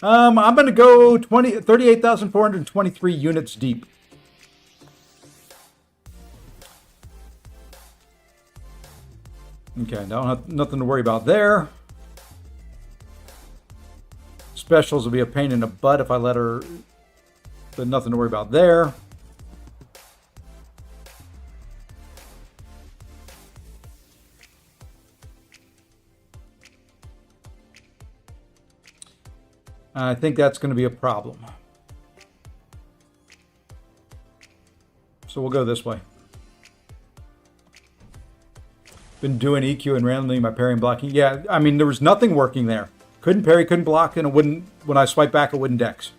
I'm going to go 38,423 units deep. Okay, nothing to worry about there. Specials will be a pain in the butt if I let her, but nothing to worry about there. I think that's going to be a problem. So we'll go this way. Been doing EQ and randomly my parrying blocking. Yeah, I mean, there was nothing working there. Couldn't parry, couldn't block, and it wouldn't, when I swipe back, it wouldn't dex.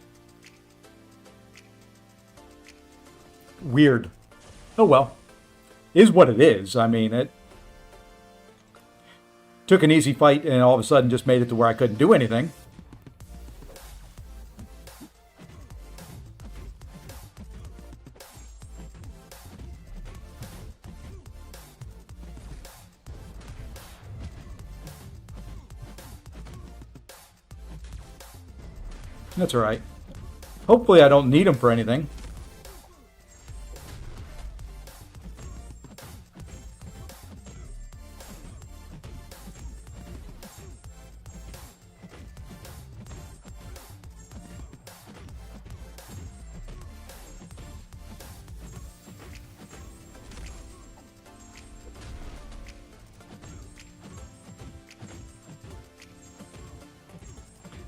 Weird. Oh well. Is what it is. I mean, it took an easy fight and all of a sudden just made it to where I couldn't do anything. That's all right. Hopefully I don't need them for anything.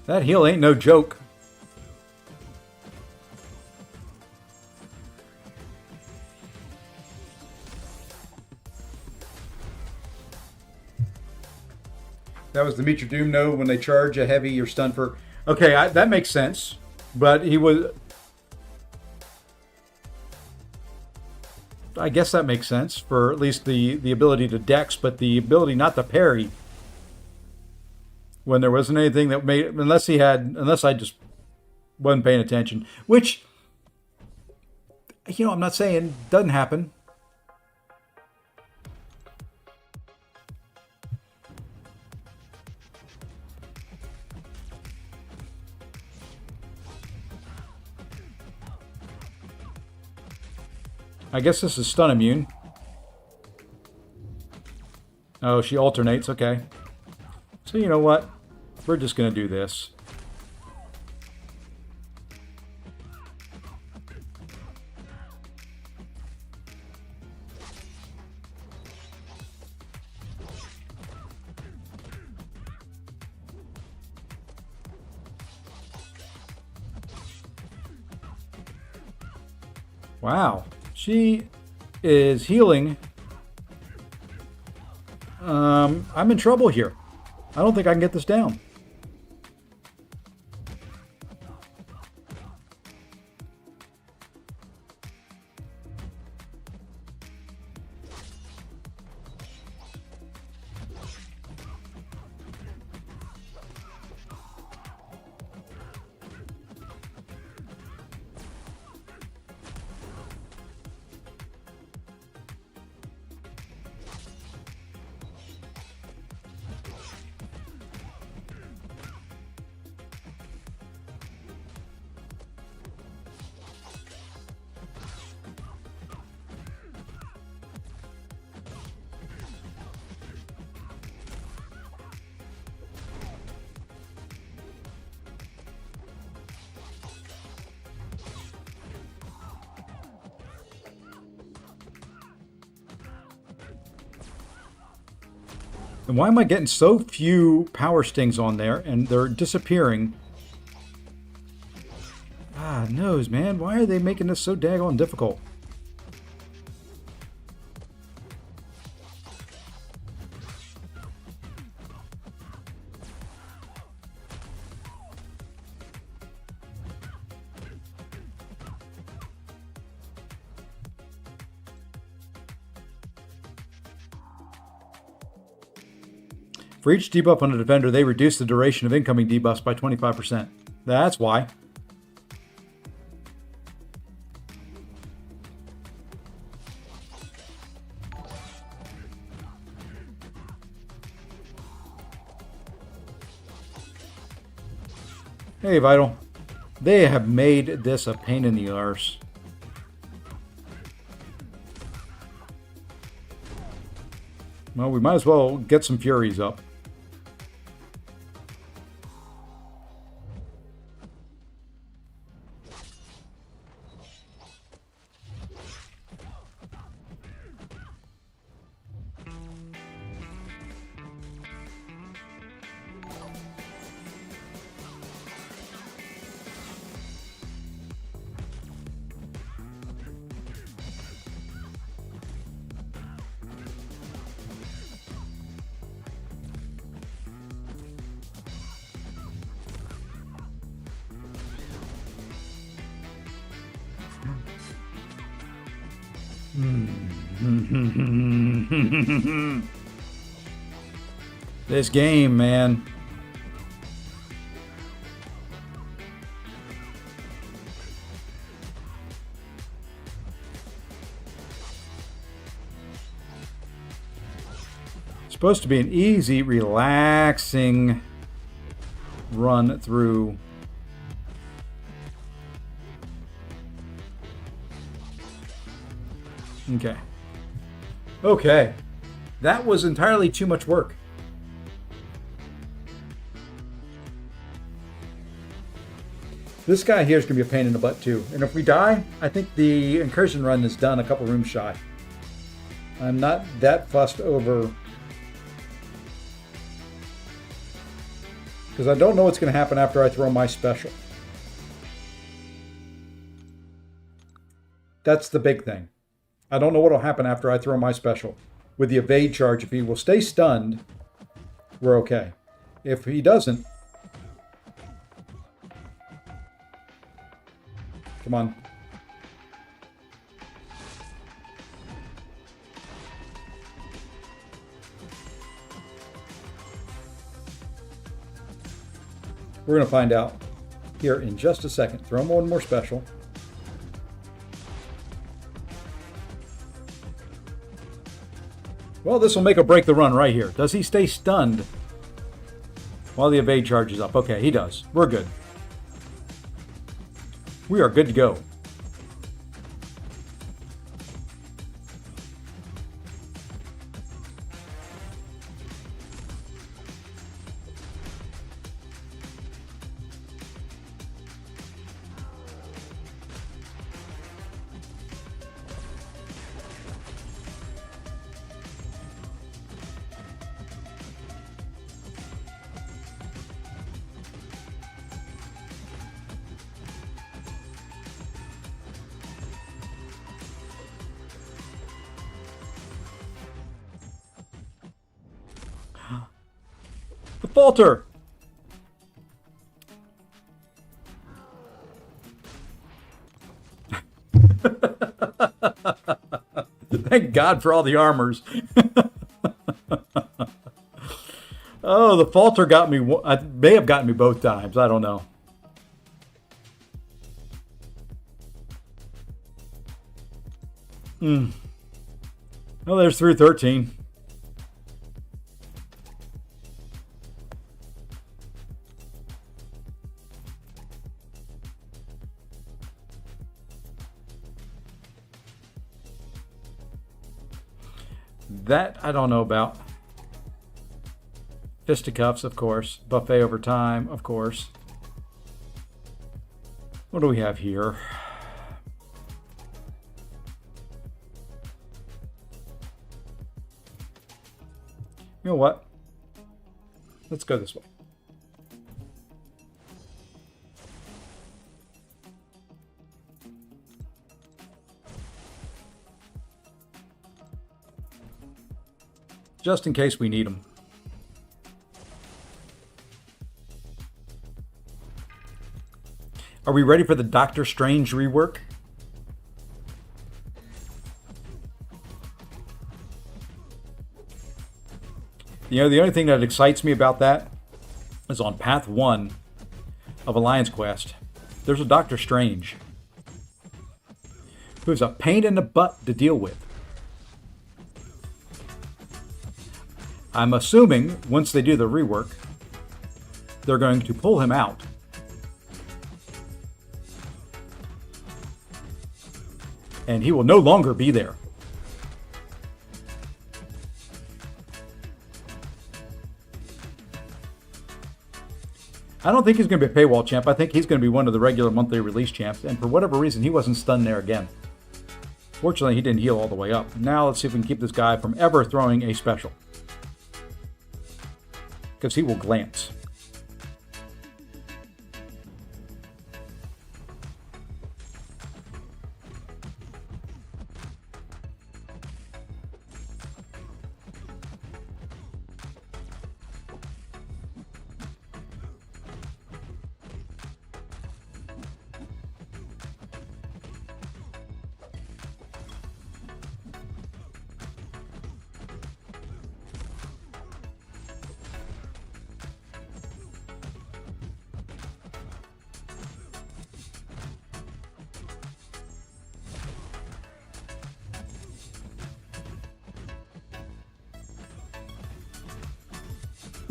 That heal ain't no joke. That was the Meet Your Doom node when they charge a heavy, you're stunned for... Okay, that makes sense. But he was... I guess that makes sense for at least the ability to dex, but the ability not to parry... When there wasn't anything that made... Unless I just wasn't paying attention. Which, I'm not saying doesn't happen. I guess this is stun immune. Oh, she alternates. Okay. So you know what? We're just going to do this. Wow. She is healing. I'm in trouble here. I don't think I can get this down. And why am I getting so few power stings on there and they're disappearing? Ah, knows, man. Why are they making this so daggone difficult? For each debuff on a defender, they reduce the duration of incoming debuffs by 25%. That's why. Hey, Vital. They have made this a pain in the arse. Well, we might as well get some Furies up. This game, man. It's supposed to be an easy, relaxing run through Okay. Okay. That was entirely too much work. This guy here is going to be a pain in the butt too. And if we die, I think the incursion run is done a couple rooms shy. I'm not that fussed over... because I don't know what's going to happen after I throw my special. That's the big thing. I don't know what will happen after I throw my special. With the evade charge, if he will stay stunned, we're okay. If he doesn't... come on. We're going to find out here in just a second. Throw him one more special. Well, this will make or break the run right here. Does he stay stunned while the evade charge is up? Okay, he does. We're good. We are good to go. The falter! Thank God for all the armors. Oh, the falter got me. May have gotten me both times. I don't know. Well, there's 313. That I don't know about. Fisticuffs, of course. Buffet over time, of course. What do we have here? You know what? Let's go this way. Just in case we need them. Are we ready for the Doctor Strange rework? You know, the only thing that excites me about that is on Path 1 of Alliance Quest, there's a Doctor Strange who's a pain in the butt to deal with. I'm assuming once they do the rework, they're going to pull him out. And he will no longer be there. I don't think he's going to be a paywall champ. I think he's going to be one of the regular monthly release champs. And for whatever reason, he wasn't stunned there again. Fortunately, he didn't heal all the way up. Now let's see if we can keep this guy from ever throwing a special. Because he will glance.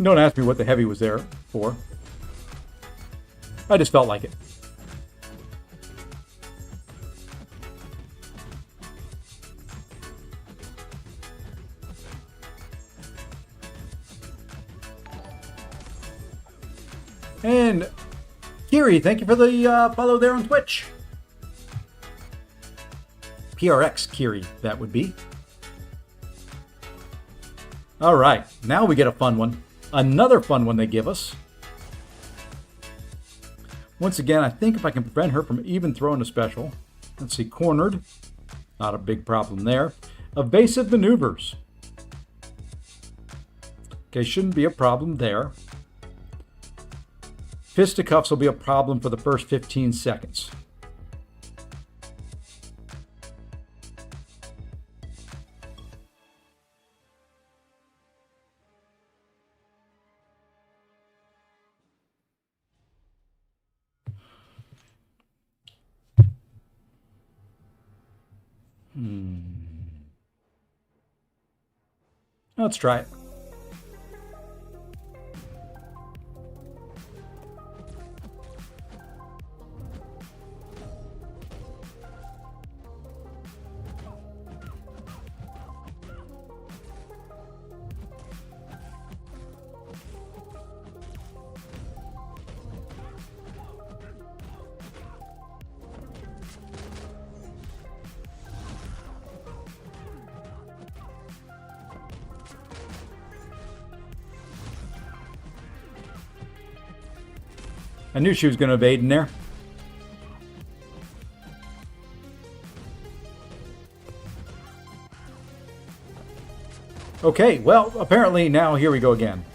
Don't ask me what the heavy was there for. I just felt like it. And Kiri, thank you for the follow there on Twitch. PRX Kiri, that would be. All right, now we get a fun one. Another fun one they give us. Once again, I think if I can prevent her from even throwing a special. Let's see, cornered. Not a big problem there. Evasive maneuvers. Okay, shouldn't be a problem there. Fisticuffs will be a problem for the first 15 seconds. Let's try it. I knew she was going to evade in there. Okay, well, apparently now here we go again.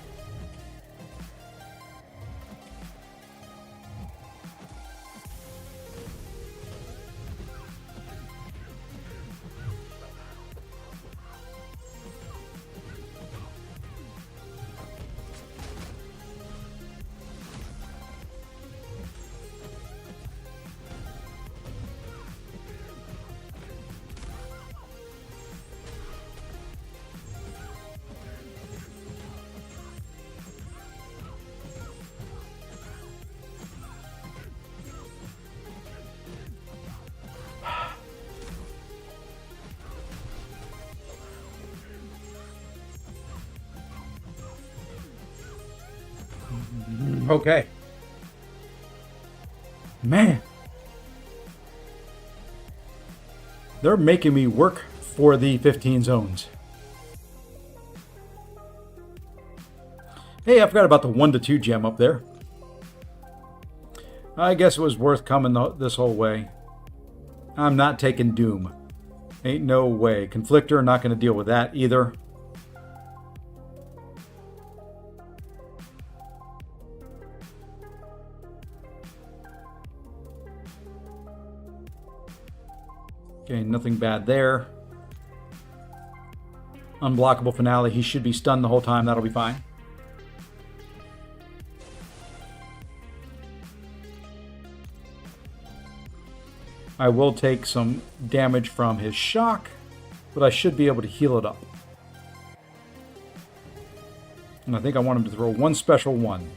Okay. Man. They're making me work for the 15 zones. Hey, I forgot about the 1 to 2 gem up there. I guess it was worth coming this whole way. I'm not taking Doom. Ain't no way. Conflictor, not going to deal with that either. Okay, nothing bad there. Unblockable finale. He should be stunned the whole time. That'll be fine. I will take some damage from his shock, but I should be able to heal it up. And I think I want him to throw one special one.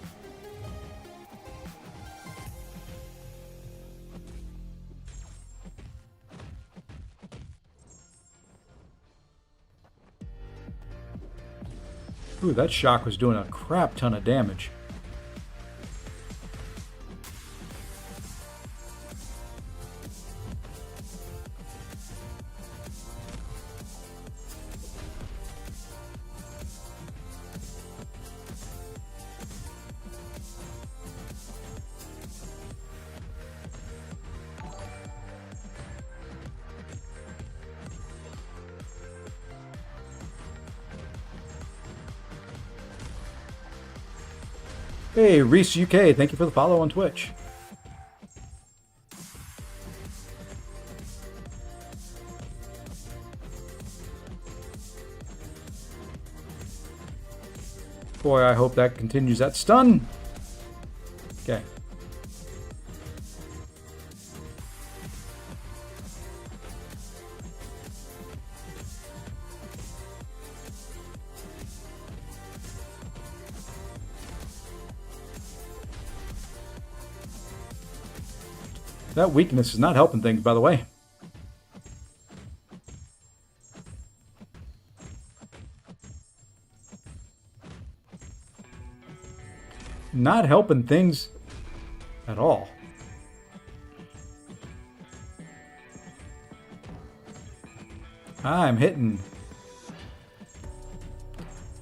Ooh, that shock was doing a crap ton of damage. Hey, Reese UK, thank you for the follow on Twitch. Boy, I hope that continues that stun. Okay. That weakness is not helping things, by the way. not helping things at all. I'm hitting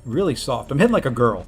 really soft. I'm hitting like a girl.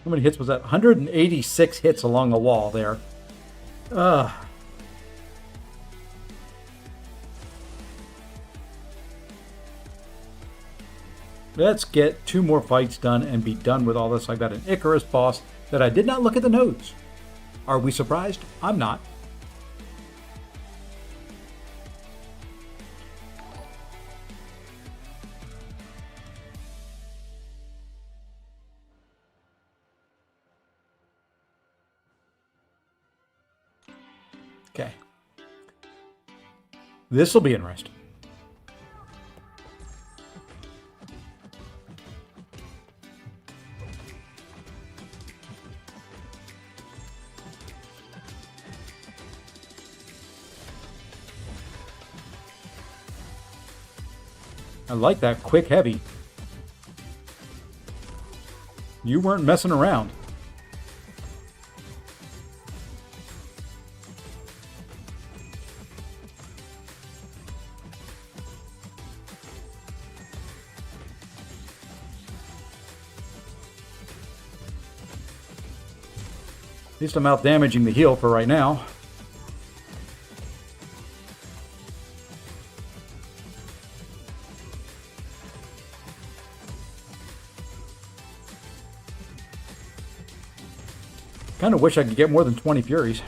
How many hits was that? 186 hits along the wall there. Let's get 2 more fights done and be done with all this. I got an Icarus boss that I did not look at the nodes. Are we surprised? I'm not. Okay. This will be interesting. I like that quick heavy. You weren't messing around. At least I'm out damaging the heal for right now. Kind of wish I could get more than 20 Furies.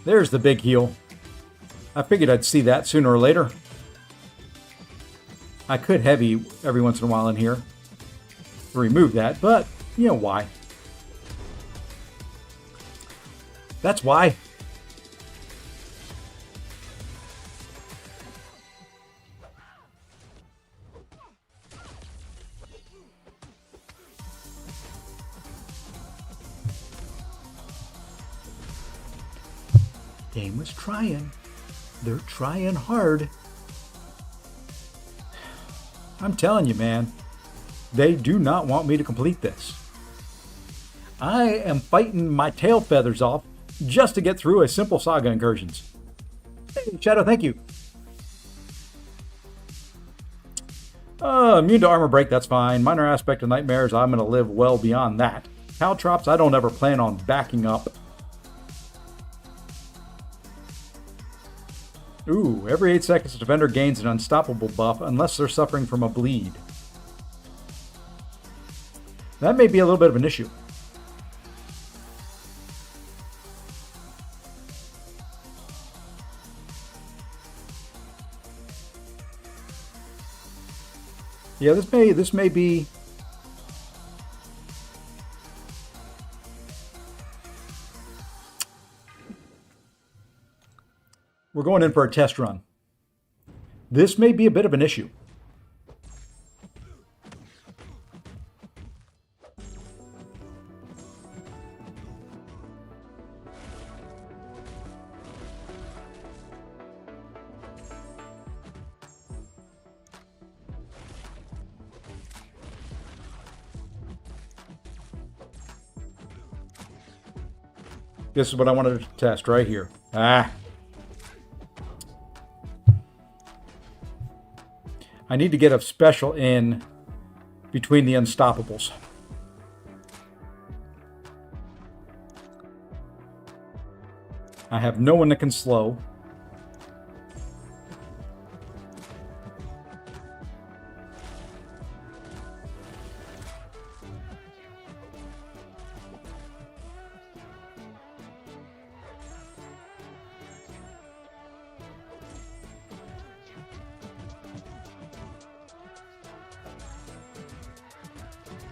There's the big heal. I figured I'd see that sooner or later. I could heavy every once in a while in here to remove that, but you know why. That's why. Game was trying. They're trying hard. I'm telling you, man. They do not want me to complete this. I am fighting my tail feathers off just to get through a simple Saga Incursions. Hey, Shadow, thank you. Immune to armor break, that's fine. Minor aspect of nightmares, I'm going to live well beyond that. Caltrops, I don't ever plan on backing up. Ooh, every 8 seconds, the defender gains an unstoppable buff unless they're suffering from a bleed. That may be a little bit of an issue. Yeah, this may be. We're going in for a test run. This may be a bit of an issue. This is what I wanted to test right here. I need to get a special in between the Unstoppables. I have no one that can slow.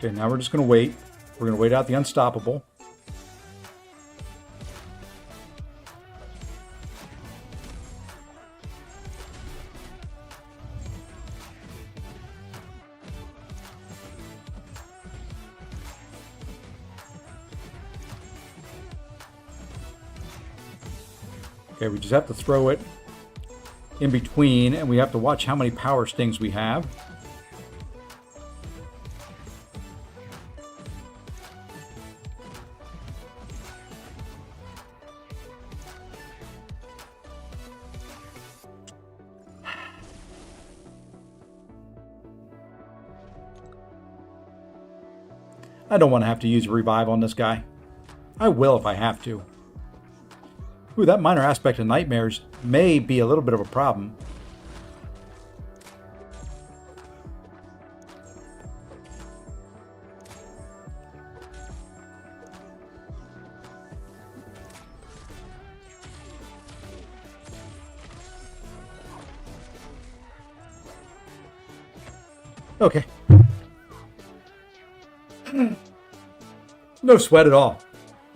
Okay, now we're just going to wait. We're going to wait out the unstoppable. Okay, we just have to throw it in between, and we have to watch how many power stings we have. I don't want to have to use revive on this guy. I will if I have to. Ooh, that minor aspect of nightmares may be a little bit of a problem. Okay. No sweat at all.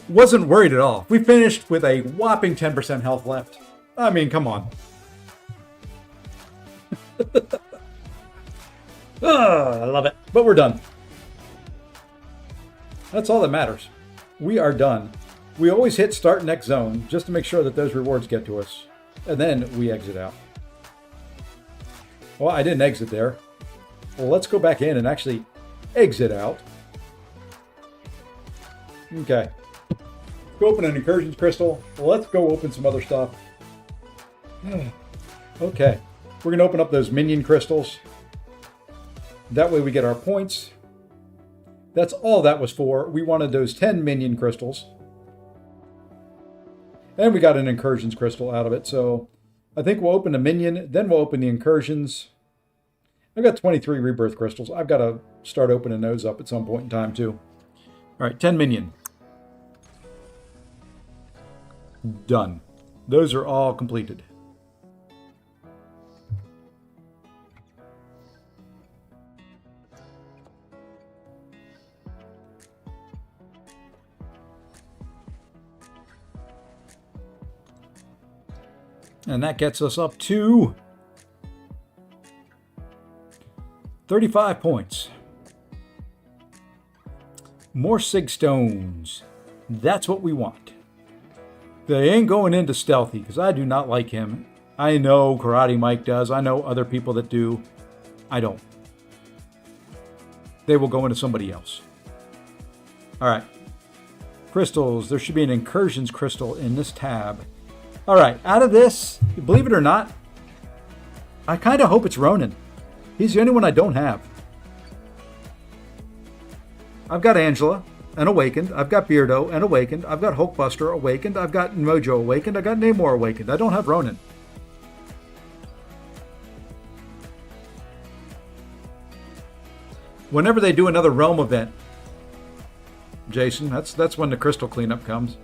Wasn't worried at all. We finished with a whopping 10% health left. I mean, come on. I love it. But we're done. That's all that matters. We are done. We always hit start next zone just to make sure that those rewards get to us. And then we exit out. Well, I didn't exit there. Well, let's go back in and actually exit out. Okay. Go open an incursions crystal. Let's go open some other stuff. Okay. We're going to open up those minion crystals. That way we get our points. That's all that was for. We wanted those 10 minion crystals. And we got an incursions crystal out of it. So I think we'll open the minion, then we'll open the incursions. I've got 23 rebirth crystals. I've got to start opening those up at some point in time too. All right, 10 minion. Done. Those are all completed. And that gets us up to 35 points. More Sig Stones. That's what we want. They ain't going into Stealthy because I do not like him. I know Karate Mike does. I know other people that do. I don't. They will go into somebody else. All right. Crystals. There should be an incursions crystal in this tab. All right. Out of this, believe it or not, I kind of hope it's Ronin. He's the only one I don't have. I've got Angela and Awakened. I've got Beardo and Awakened. I've got Hulkbuster Awakened. I've got Mojo Awakened. I've got Namor Awakened. I don't have Ronin. Whenever they do another Realm event, Jason, that's when the crystal cleanup comes.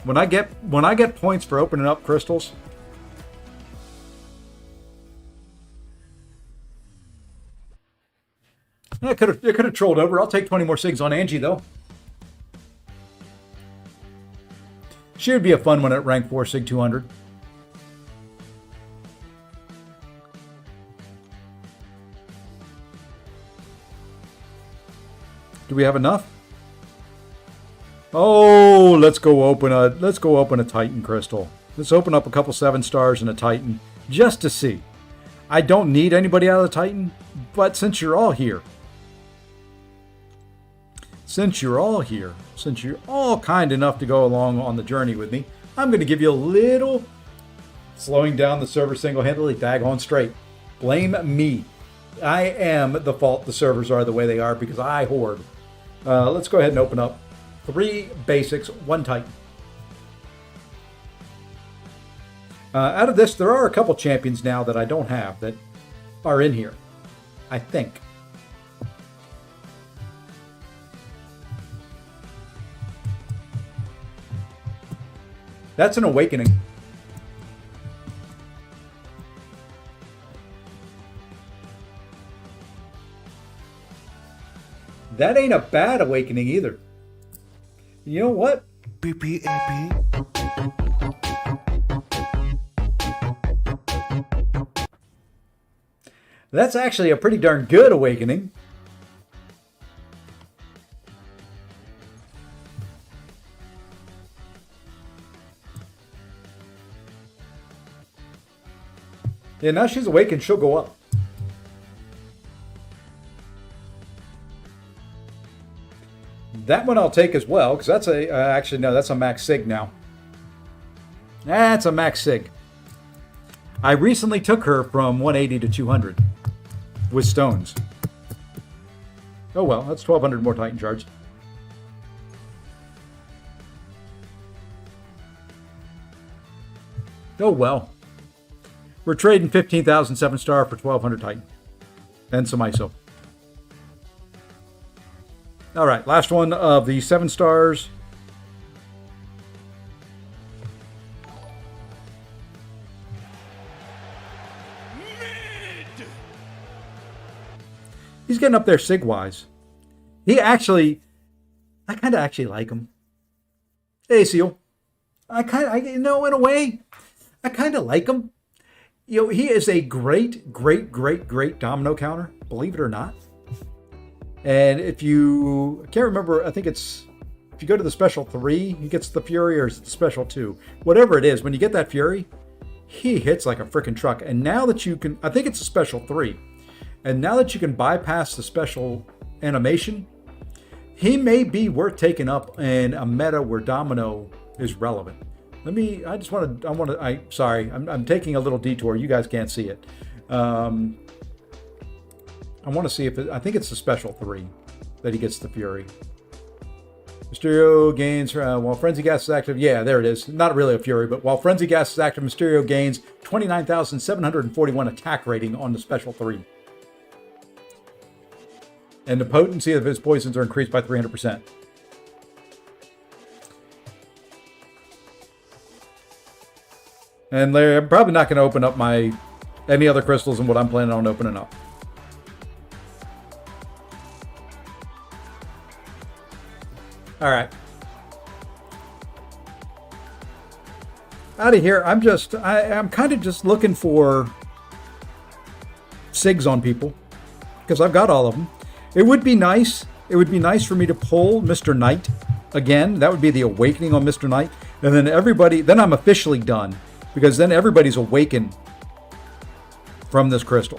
When I get points for opening up crystals, it could have trolled over. I'll take 20 more SIGs on Angie, though. She would be a fun one at rank 4 SIG 200. Do we have enough? Oh, let's go open a Titan crystal. Let's open up a couple 7 stars and a Titan just to see. I don't need anybody out of the Titan, but since you're all here, since you're all kind enough to go along on the journey with me, I'm going to give you a little slowing down the server single-handedly, daggone straight. Blame me. I am the fault the servers are the way they are because I hoard. Let's go ahead and open up 3 basics, 1 Titan. Out of this, there are a couple champions now that I don't have that are in here, I think. That's an Awakening. That ain't a bad awakening either. You know what? PPAP. That's actually a pretty darn good awakening. Yeah, now she's awakened, she'll go up. That one I'll take as well, because that's a, actually, no, that's a max sig now. That's a max sig. I recently took her from 180 to 200 with stones. Oh well, that's 1,200 more Titan charge. Oh well. We're trading 15,000 7-star for 1,200 Titan. And some ISO. Alright, last one of the 7 stars. He's getting up there sig-wise. He actually... I kind of actually like him. Hey, Seal. You know, in a way, I kind of like him. You know, he is a great domino counter, believe it or not. And if you... I can't remember, I think it's... If you go to the special 3, he gets the Fury, or is it the special 2? Whatever it is, when you get that Fury, he hits like a freaking truck. And now that you can... I think it's a special 3. And now that you can bypass the special animation, he may be worth taking up in a meta where Domino is relevant. Sorry, I'm taking a little detour. You guys can't see it. I want to see if I think it's the special 3 that he gets the Fury. Mysterio gains, while Frenzy Gas is active. Yeah, there it is. Not really a Fury, but while Frenzy Gas is active, Mysterio gains 29,741 attack rating on the special 3. And the potency of his poisons are increased by 300%. And Larry, I'm probably not going to open up any other crystals than what I'm planning on opening up. All right. Out of here. I'm kind of just looking for SIGs on people because I've got all of them. It would be nice. It would be nice for me to pull Mr. Knight again. That would be the awakening on Mr. Knight. And then then I'm officially done because then everybody's awakened from this crystal.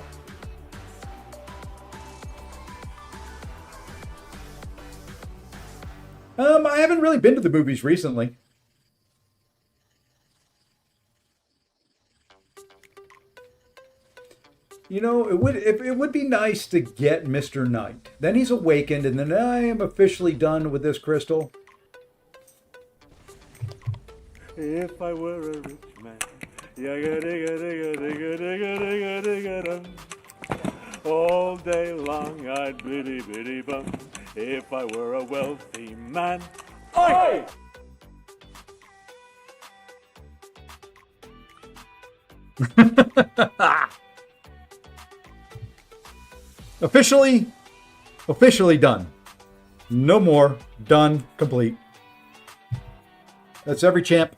I haven't really been to the movies recently. You know, it would be nice to get Mr. Knight. Then he's awakened, and then I am officially done with this crystal. If I were a rich man, all day long I'd biddy biddy bum. If I were a wealthy man, oi! Officially done. No more. Done. Complete. That's every champ.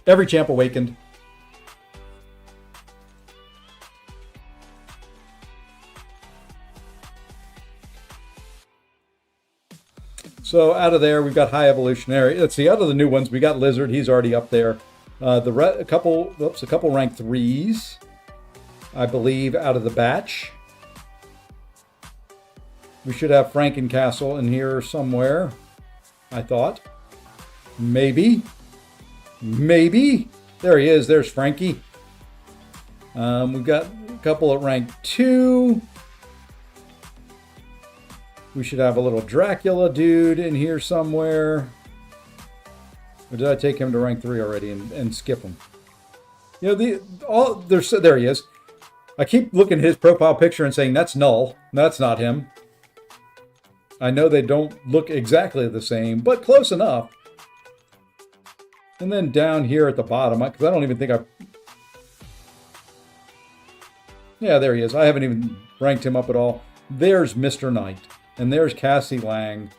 Every champ awakened. So out of there, we've got High Evolutionary. Let's see, out of the new ones, we got Lizard. He's already up there. A couple rank 3s, I believe, out of the batch. We should have Frankencastle in here somewhere, I thought. Maybe. There he is. There's Frankie. We've got a couple at rank 2. We should have a little Dracula dude in here somewhere. Or did I take him to rank 3 already and skip him? You know, there he is. I keep looking at his profile picture and saying, that's null. That's not him. I know they don't look exactly the same, but close enough. And then down here at the bottom, because I don't even think Yeah, there he is. I haven't even ranked him up at all. There's Mr. Knight. And there's Cassie Lang.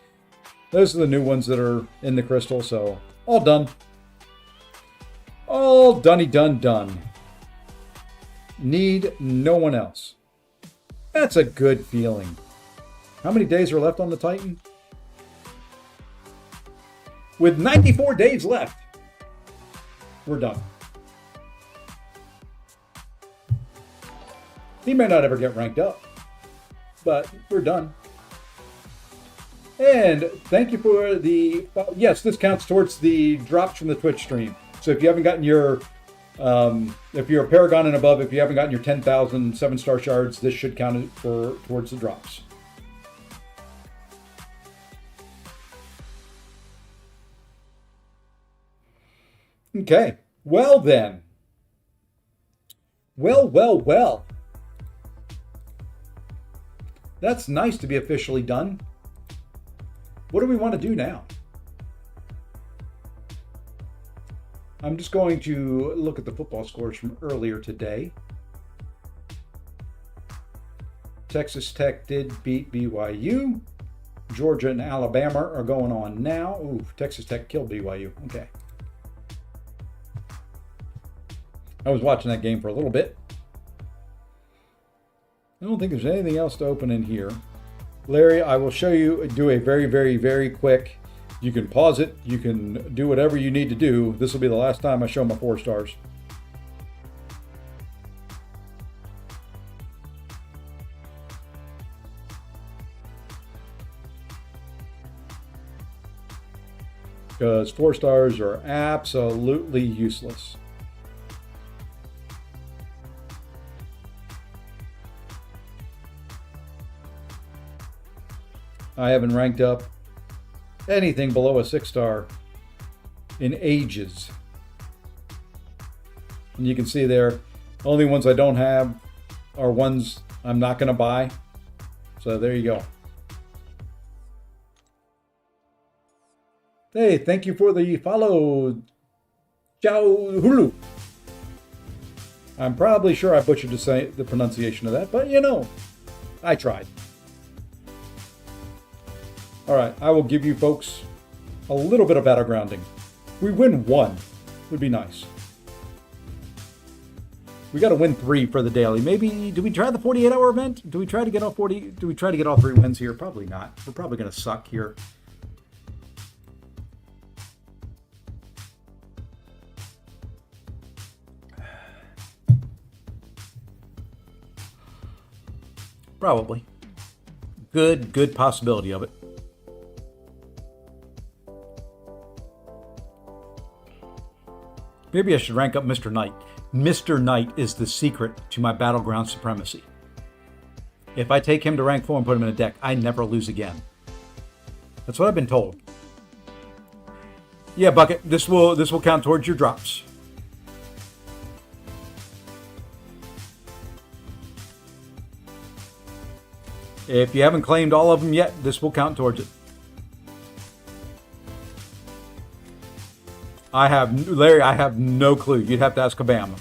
Those are the new ones that are in the crystal, so all done. All done. Need no one else. That's a good feeling. How many days are left on the Titan? With 94 days left, we're done. He may not ever get ranked up, but we're done. And thank you for the, yes, this counts towards the drops from the Twitch stream. So if you haven't gotten your, if you're a Paragon and above, if you haven't gotten your 10,000 7-star shards, this should count towards the drops. Okay, well then. Well. That's nice to be officially done. What do we want to do now? I'm just going to look at the football scores from earlier today. Texas Tech did beat BYU. Georgia and Alabama are going on now. Ooh, Texas Tech killed BYU. Okay. I was watching that game for a little bit. I don't think there's anything else to open in here. Larry, I will show you, do a very quick. You can pause it. You can do whatever you need to do. This will be the last time I show my 4 stars. Because 4 stars are absolutely useless. I haven't ranked up anything below a 6-star in ages. And you can see there, only ones I don't have are ones I'm not going to buy. So there you go. Hey, thank you for the follow. Ciao Hulu. I'm probably sure I butchered the pronunciation of that, but you know, I tried. All right, I will give you folks a little bit of battlegrounding. We win 1, would be nice. We got to win 3 for the daily. Maybe, do we try the 48-hour event? Do we try to get all 40? Do we try to get all 3 wins here? Probably not. We're probably going to suck here. Probably. Good possibility of it. Maybe I should rank up Mr. Knight. Mr. Knight is the secret to my battleground supremacy. If I take him to rank 4 and put him in a deck, I never lose again. That's what I've been told. Yeah, Bucket, this will count towards your drops. If you haven't claimed all of them yet, this will count towards it. Larry, I have no clue. You'd have to ask Kabam.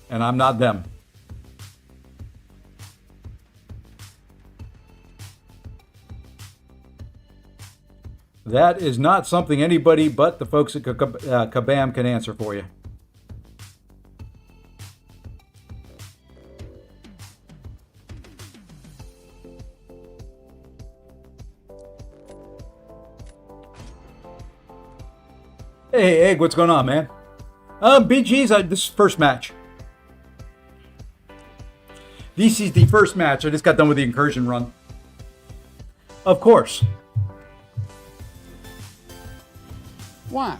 And I'm not them. That is not something anybody but the folks at Kabam can answer for you. Hey, Egg, what's going on, man? BG's, this is first match. This is the first match. I just got done with the incursion run. Of course. Why?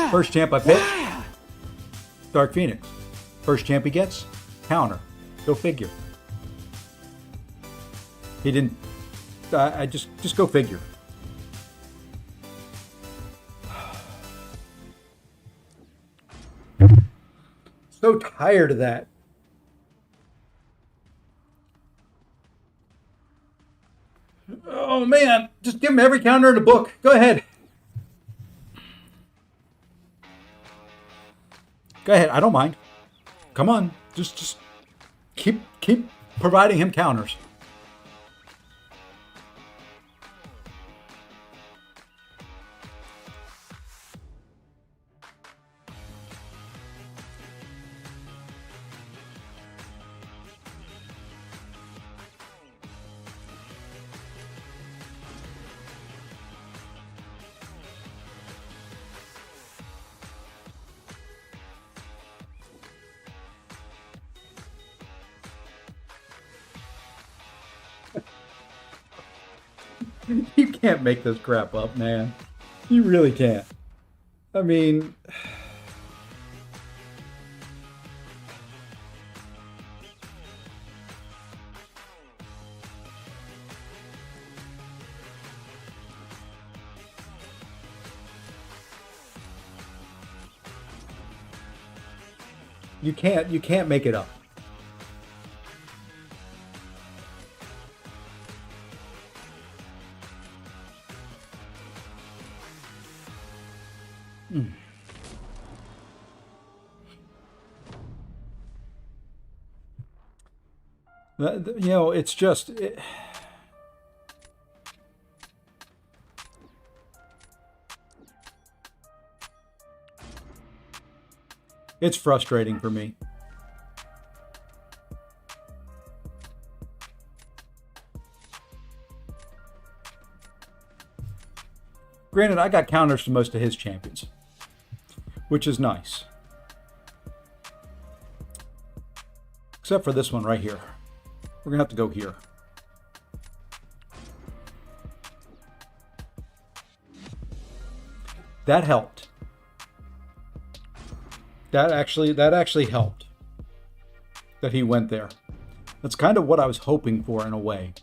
First champ I picked, Dark Phoenix. First champ he gets, counter. Go figure. He didn't. I just go figure. So tired of that. Oh man, just give him every counter in the book. Go ahead. Go ahead, I don't mind. Come on, just keep providing him counters. You can't make this crap up, man. You really can't. I mean, you can't make it up. You know, it's just... it's frustrating for me. Granted, I got counters to most of his champions, which is nice. Except for this one right here. We're going to have to go here. That helped. That actually helped that he went there. That's kind of what I was hoping for in a way.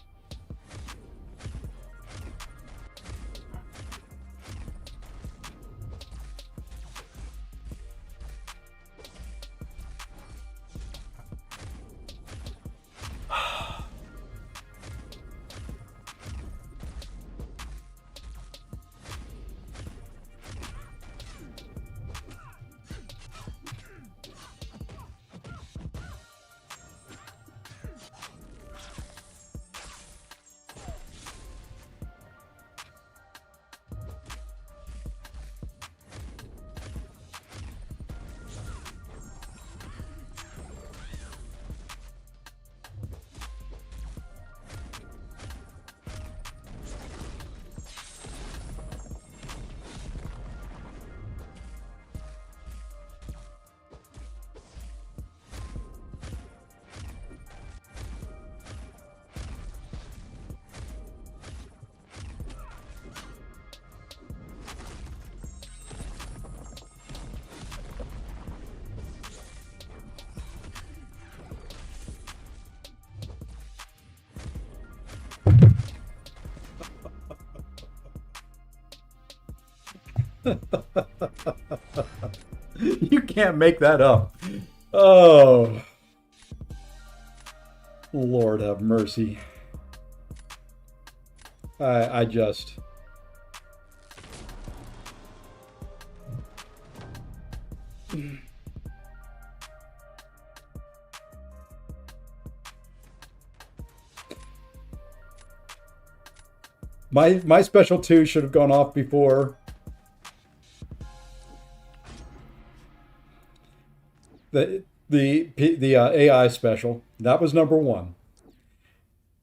You can't make that up. Oh, Lord have mercy. I just... My special 2 should have gone off before. The AI special. That was number 1.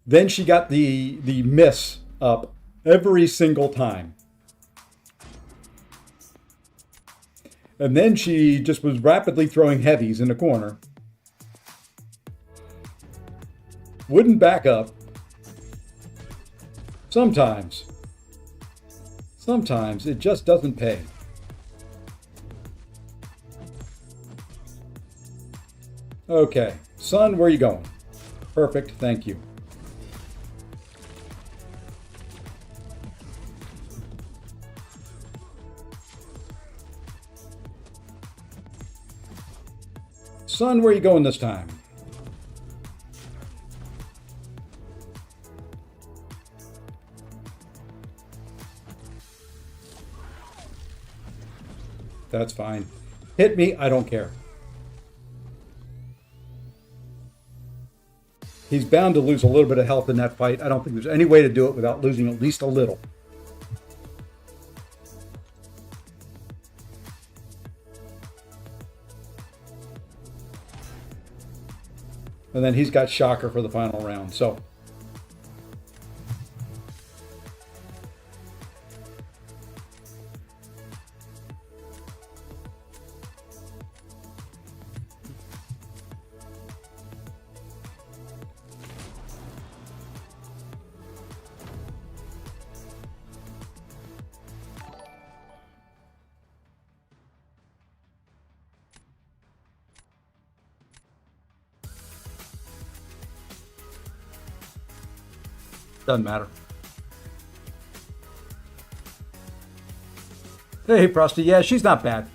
Then she got the miss up every single time. And then she just was rapidly throwing heavies in the corner. Wouldn't back up. Sometimes it just doesn't pay. Okay, son, where are you going? Perfect, thank you. Son, where are you going this time? That's fine. Hit me, I don't care. He's bound to lose a little bit of health in that fight. I don't think there's any way to do it without losing at least a little. And then he's got Shocker for the final round. So Doesn't matter. Hey, Frosty. Yeah, she's not bad.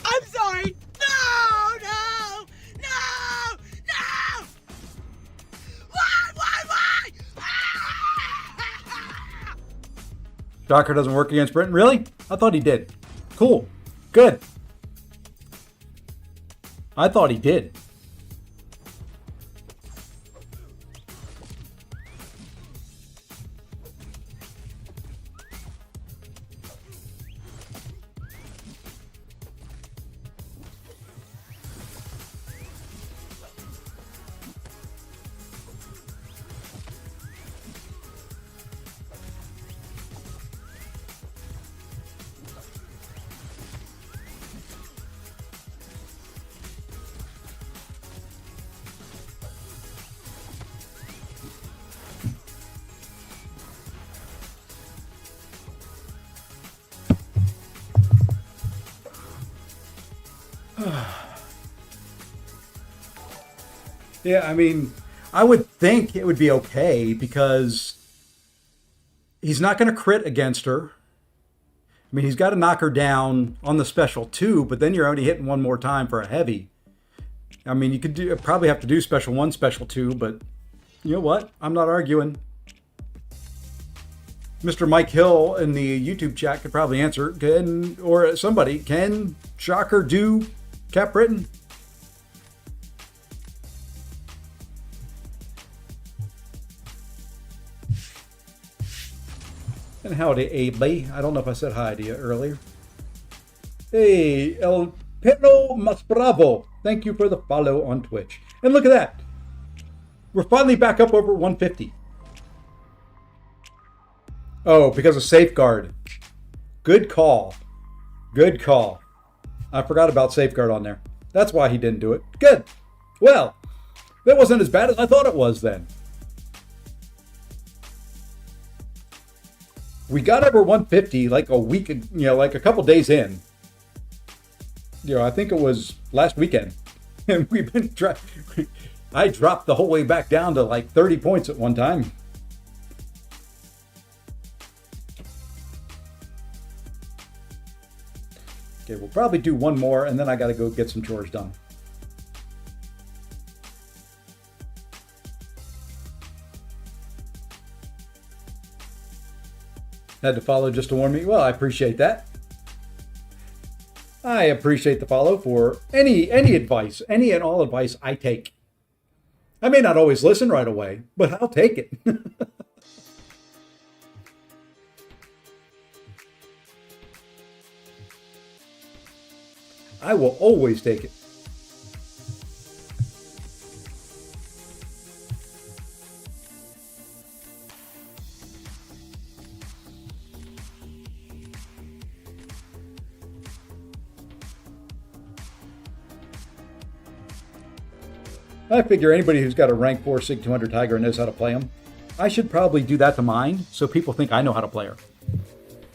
I'm sorry. No, no, no, no. Why? Shocker doesn't work against Britain. Really? I thought he did. Cool. Good. I thought he did. Yeah, I mean, I would think it would be okay because he's not going to crit against her. I mean, he's got to knock her down on the special too, but then you're only hitting one more time for a heavy. I mean, you could probably have to do special 1, special 2, but you know what? I'm not arguing. Mr. Mike Hill in the YouTube chat could probably answer. Or somebody, can Shocker do Cap Britain? And howdy, Abe. I don't know if I said hi to you earlier. Hey, El Perro Mas Bravo. Thank you for the follow on Twitch. And look at that. We're finally back up over 150. Oh, because of Safeguard. Good call. Good call. I forgot about Safeguard on there. That's why he didn't do it. Good. Well, that wasn't as bad as I thought it was then. We got over 150 like a week, like a couple days in. I think it was last weekend. And we've been I dropped the whole way back down to like 30 points at one time. Okay, we'll probably do one more and then I got to go get some chores done. Had to follow just to warn me. Well, I appreciate that. I appreciate the follow for any advice, any and all advice I take. I may not always listen right away, but I'll take it. I will always take it. I figure anybody who's got a rank 4 Sig 200 Tiger knows how to play them. I should probably do that to mine so people think I know how to play her.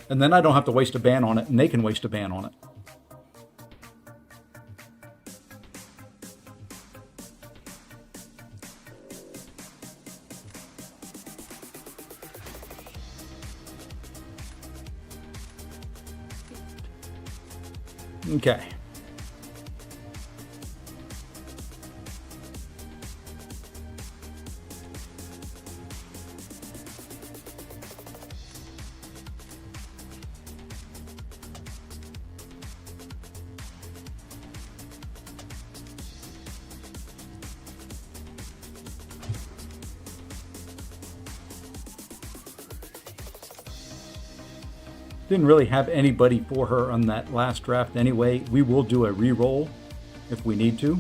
And then I don't have to waste a ban on it, and they can waste a ban on it. Okay. Didn't really have anybody for her on that last draft anyway. We will do a re-roll if we need to.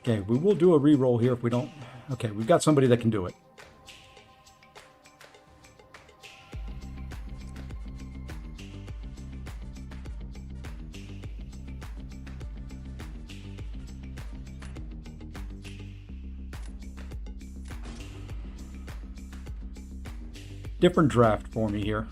Okay, we will do a re-roll here if we don't... Okay, we've got somebody that can do it. Different draft for me here.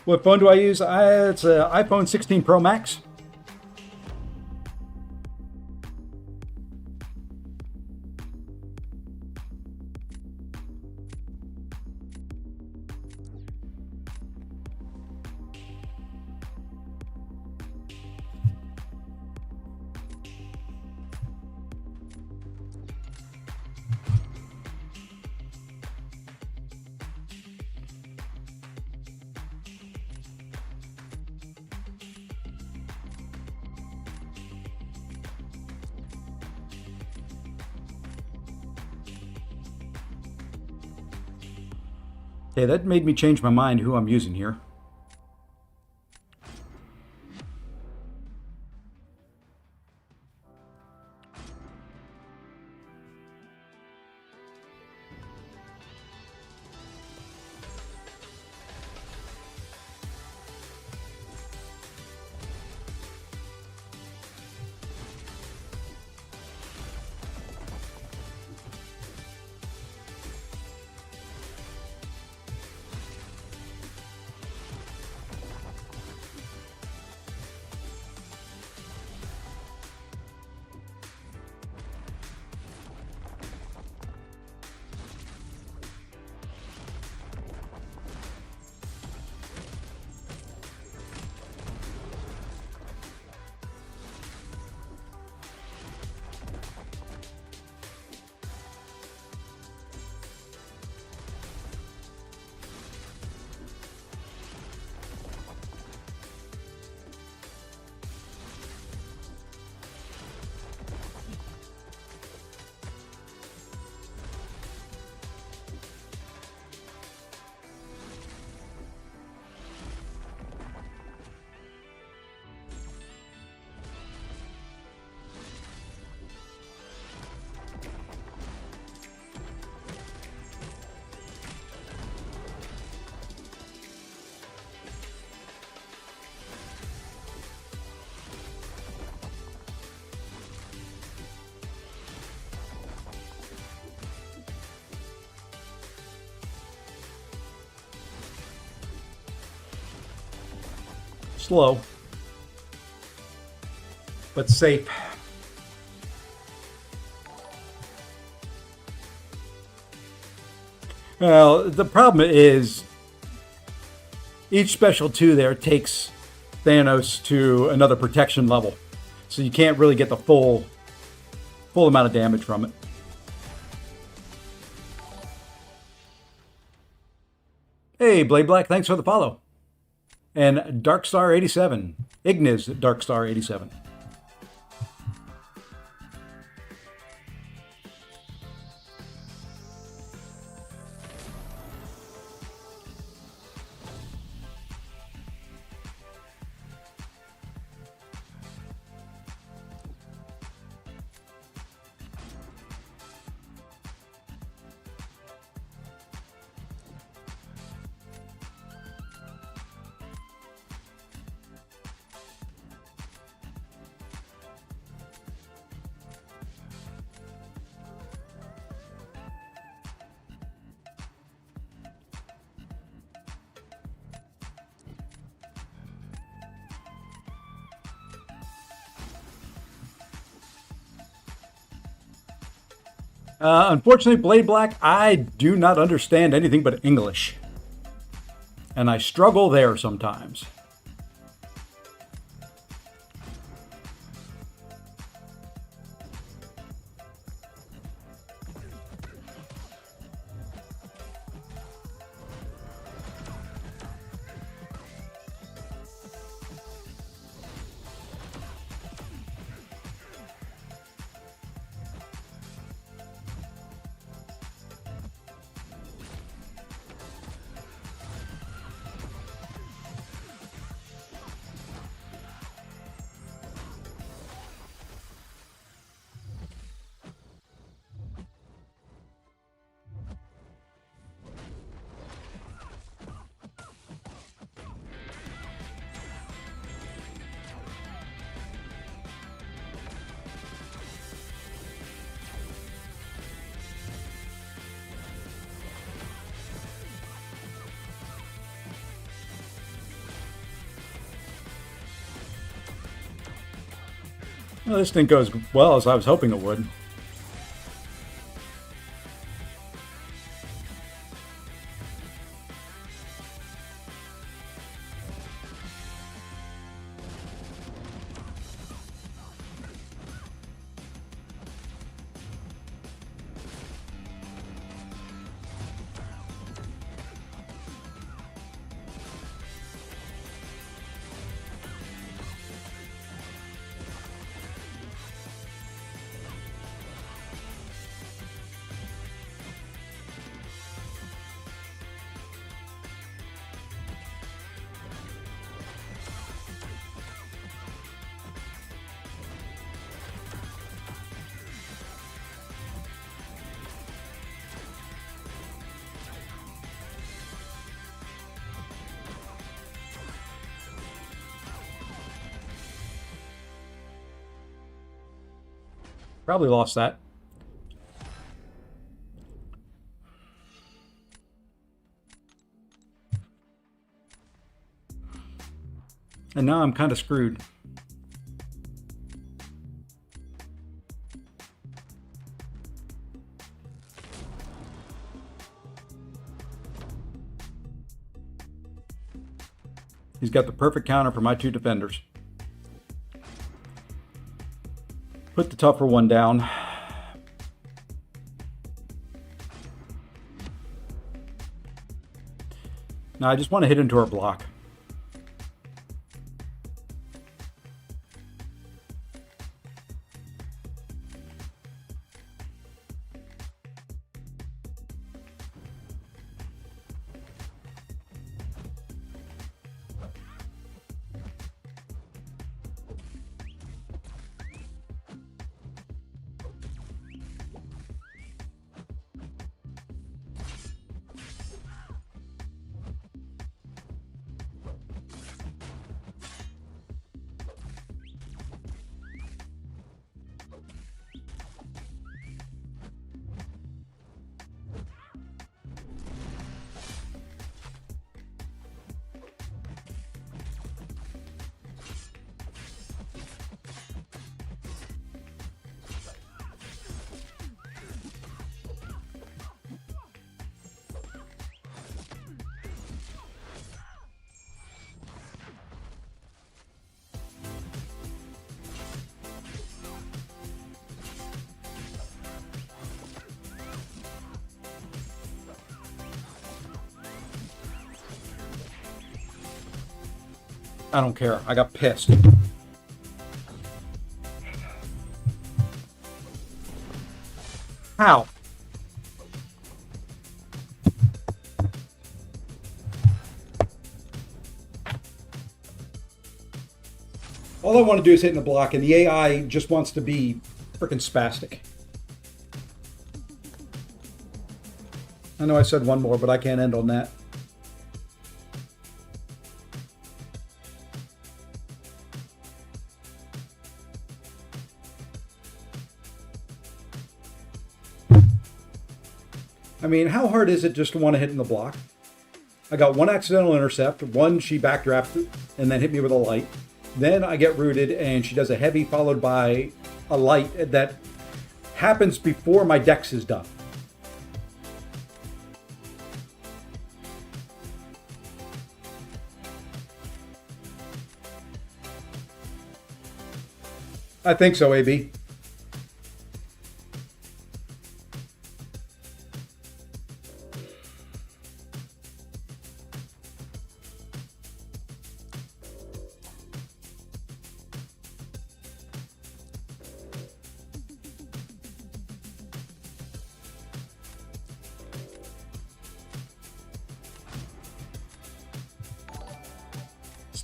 What phone do I use? It's an iPhone 16 Pro Max. Okay, that made me change my mind who I'm using here. Slow, but safe. Well, the problem is each special 2 there takes Thanos to another protection level. So you can't really get the full amount of damage from it. Hey, Blade Black, thanks for the follow. And Darkstar87, Ignis Darkstar87. Unfortunately, Blade Black, I do not understand anything but English. And I struggle there sometimes. Well, this didn't go as well as I was hoping it would. Probably lost that. And now I'm kind of screwed. He's got the perfect counter for my two defenders. Put the tougher one down. Now I just want to hit into her block. I don't care. I got pissed. How? All I want to do is hit in the block, and the AI just wants to be freaking spastic. I know I said one more, but I can't end on that. I mean, how hard is it just to want to hit in the block? I got one accidental intercept, one she backdrafted and then hit me with a light. Then I get rooted and she does a heavy followed by a light that happens before my dex is done. I think so, AB.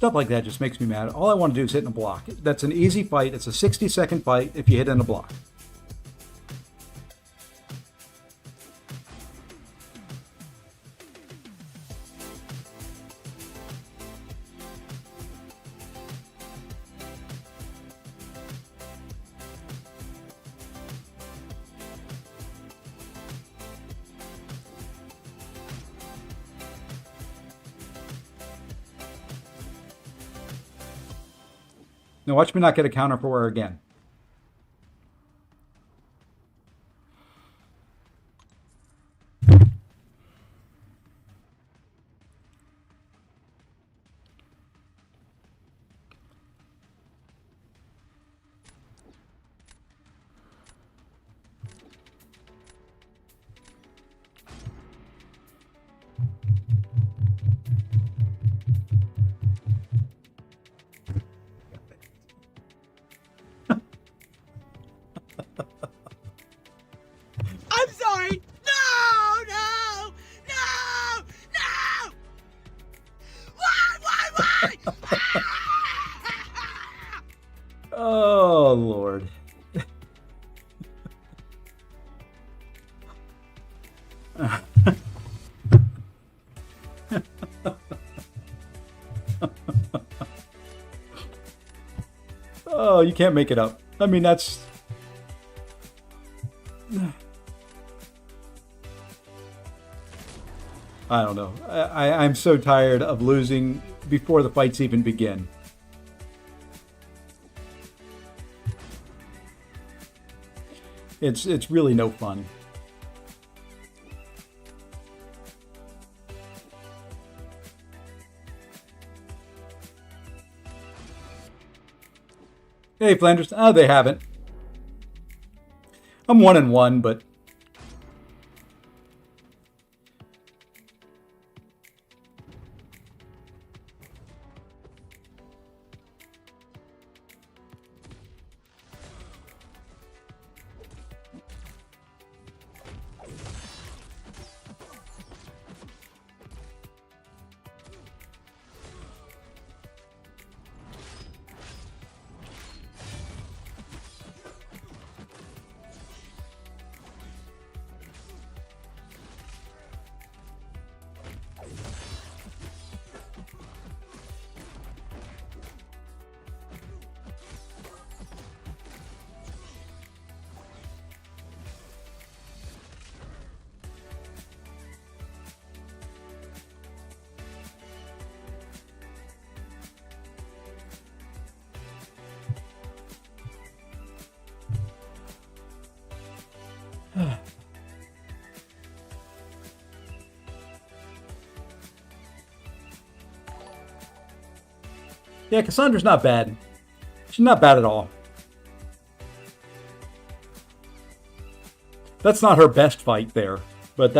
Stuff like that just makes me mad. All I want to do is hit in a block. That's an easy fight. It's a 60-second fight if you hit in a block. Now watch me not get a counter for her again. Oh, Lord. Oh, you can't make it up. I mean, that's... I don't know. I'm so tired of losing before the fights even begin. It's really no fun. Hey, Flanders. Oh, they haven't. I'm 1-1, but... Yeah, Cassandra's not bad. She's not bad at all. That's not her best fight there, but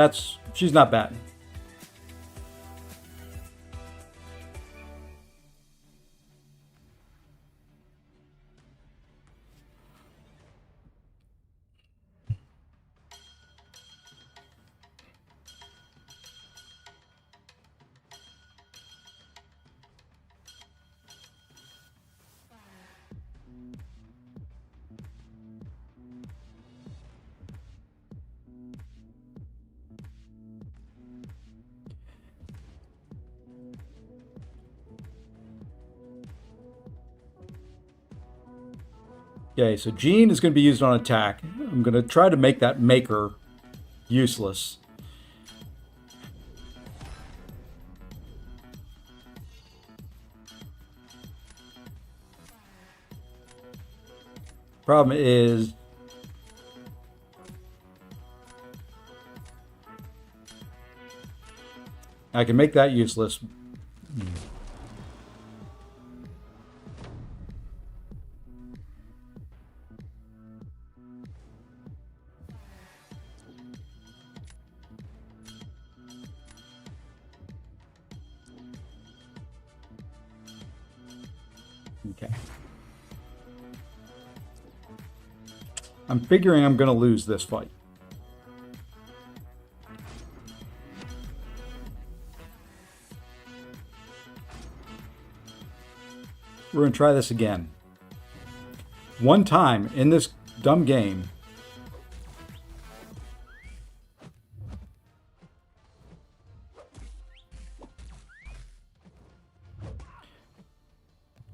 she's not bad. Okay, so Jean is going to be used on attack. I'm going to try to make that maker useless. Problem is... I can make that useless. Okay. I'm figuring I'm going to lose this fight. We're going to try this again. One time in this dumb game,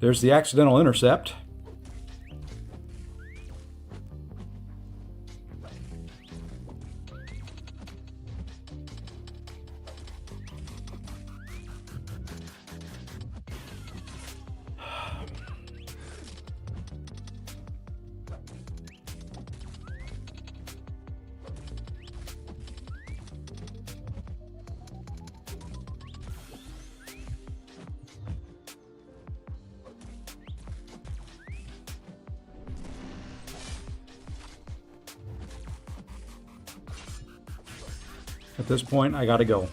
there's the accidental intercept. At this point, I gotta go.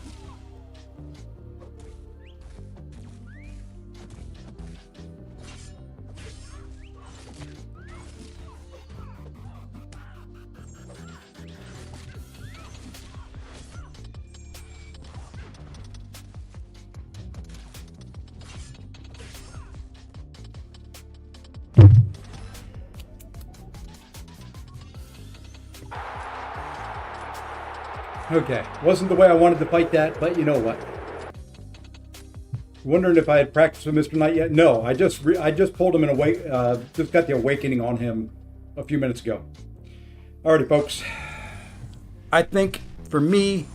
Okay, wasn't the way I wanted to fight that, but you know what? Wondering if I had practiced with Mr. Knight yet? No, I just pulled him in just got the awakening on him a few minutes ago. Alrighty, folks. I think for me,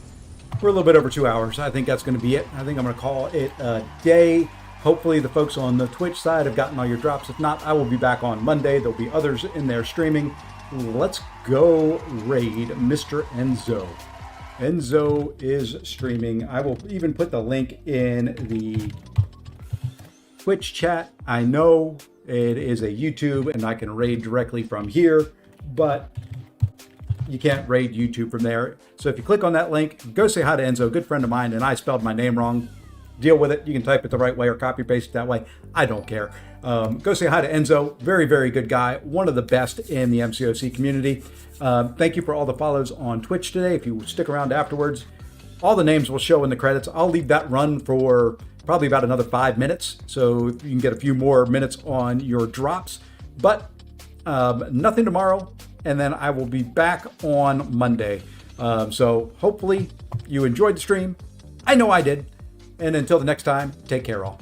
we're a little bit over 2 hours. I think that's going to be it. I think I'm going to call it a day. Hopefully the folks on the Twitch side have gotten all your drops. If not, I will be back on Monday. There'll be others in there streaming. Let's go raid Mr. Enzo. Enzo is streaming. I will even put the link in the Twitch chat. I know it is a YouTube and I can raid directly from here, but you can't raid YouTube from there. So if you click on that link, go say hi to Enzo, good friend of mine, and I spelled my name wrong. Deal with it. You can type it the right way or copy paste it that way. I don't care. Go say hi to Enzo. Very, very good guy. One of the best in the MCOC community. Thank you for all the follows on Twitch today. If you stick around afterwards, all the names will show in the credits. I'll leave that run for probably about another 5 minutes, so you can get a few more minutes on your drops. But nothing tomorrow, and then I will be back on Monday. So hopefully you enjoyed the stream. I know I did. And until the next time, take care all.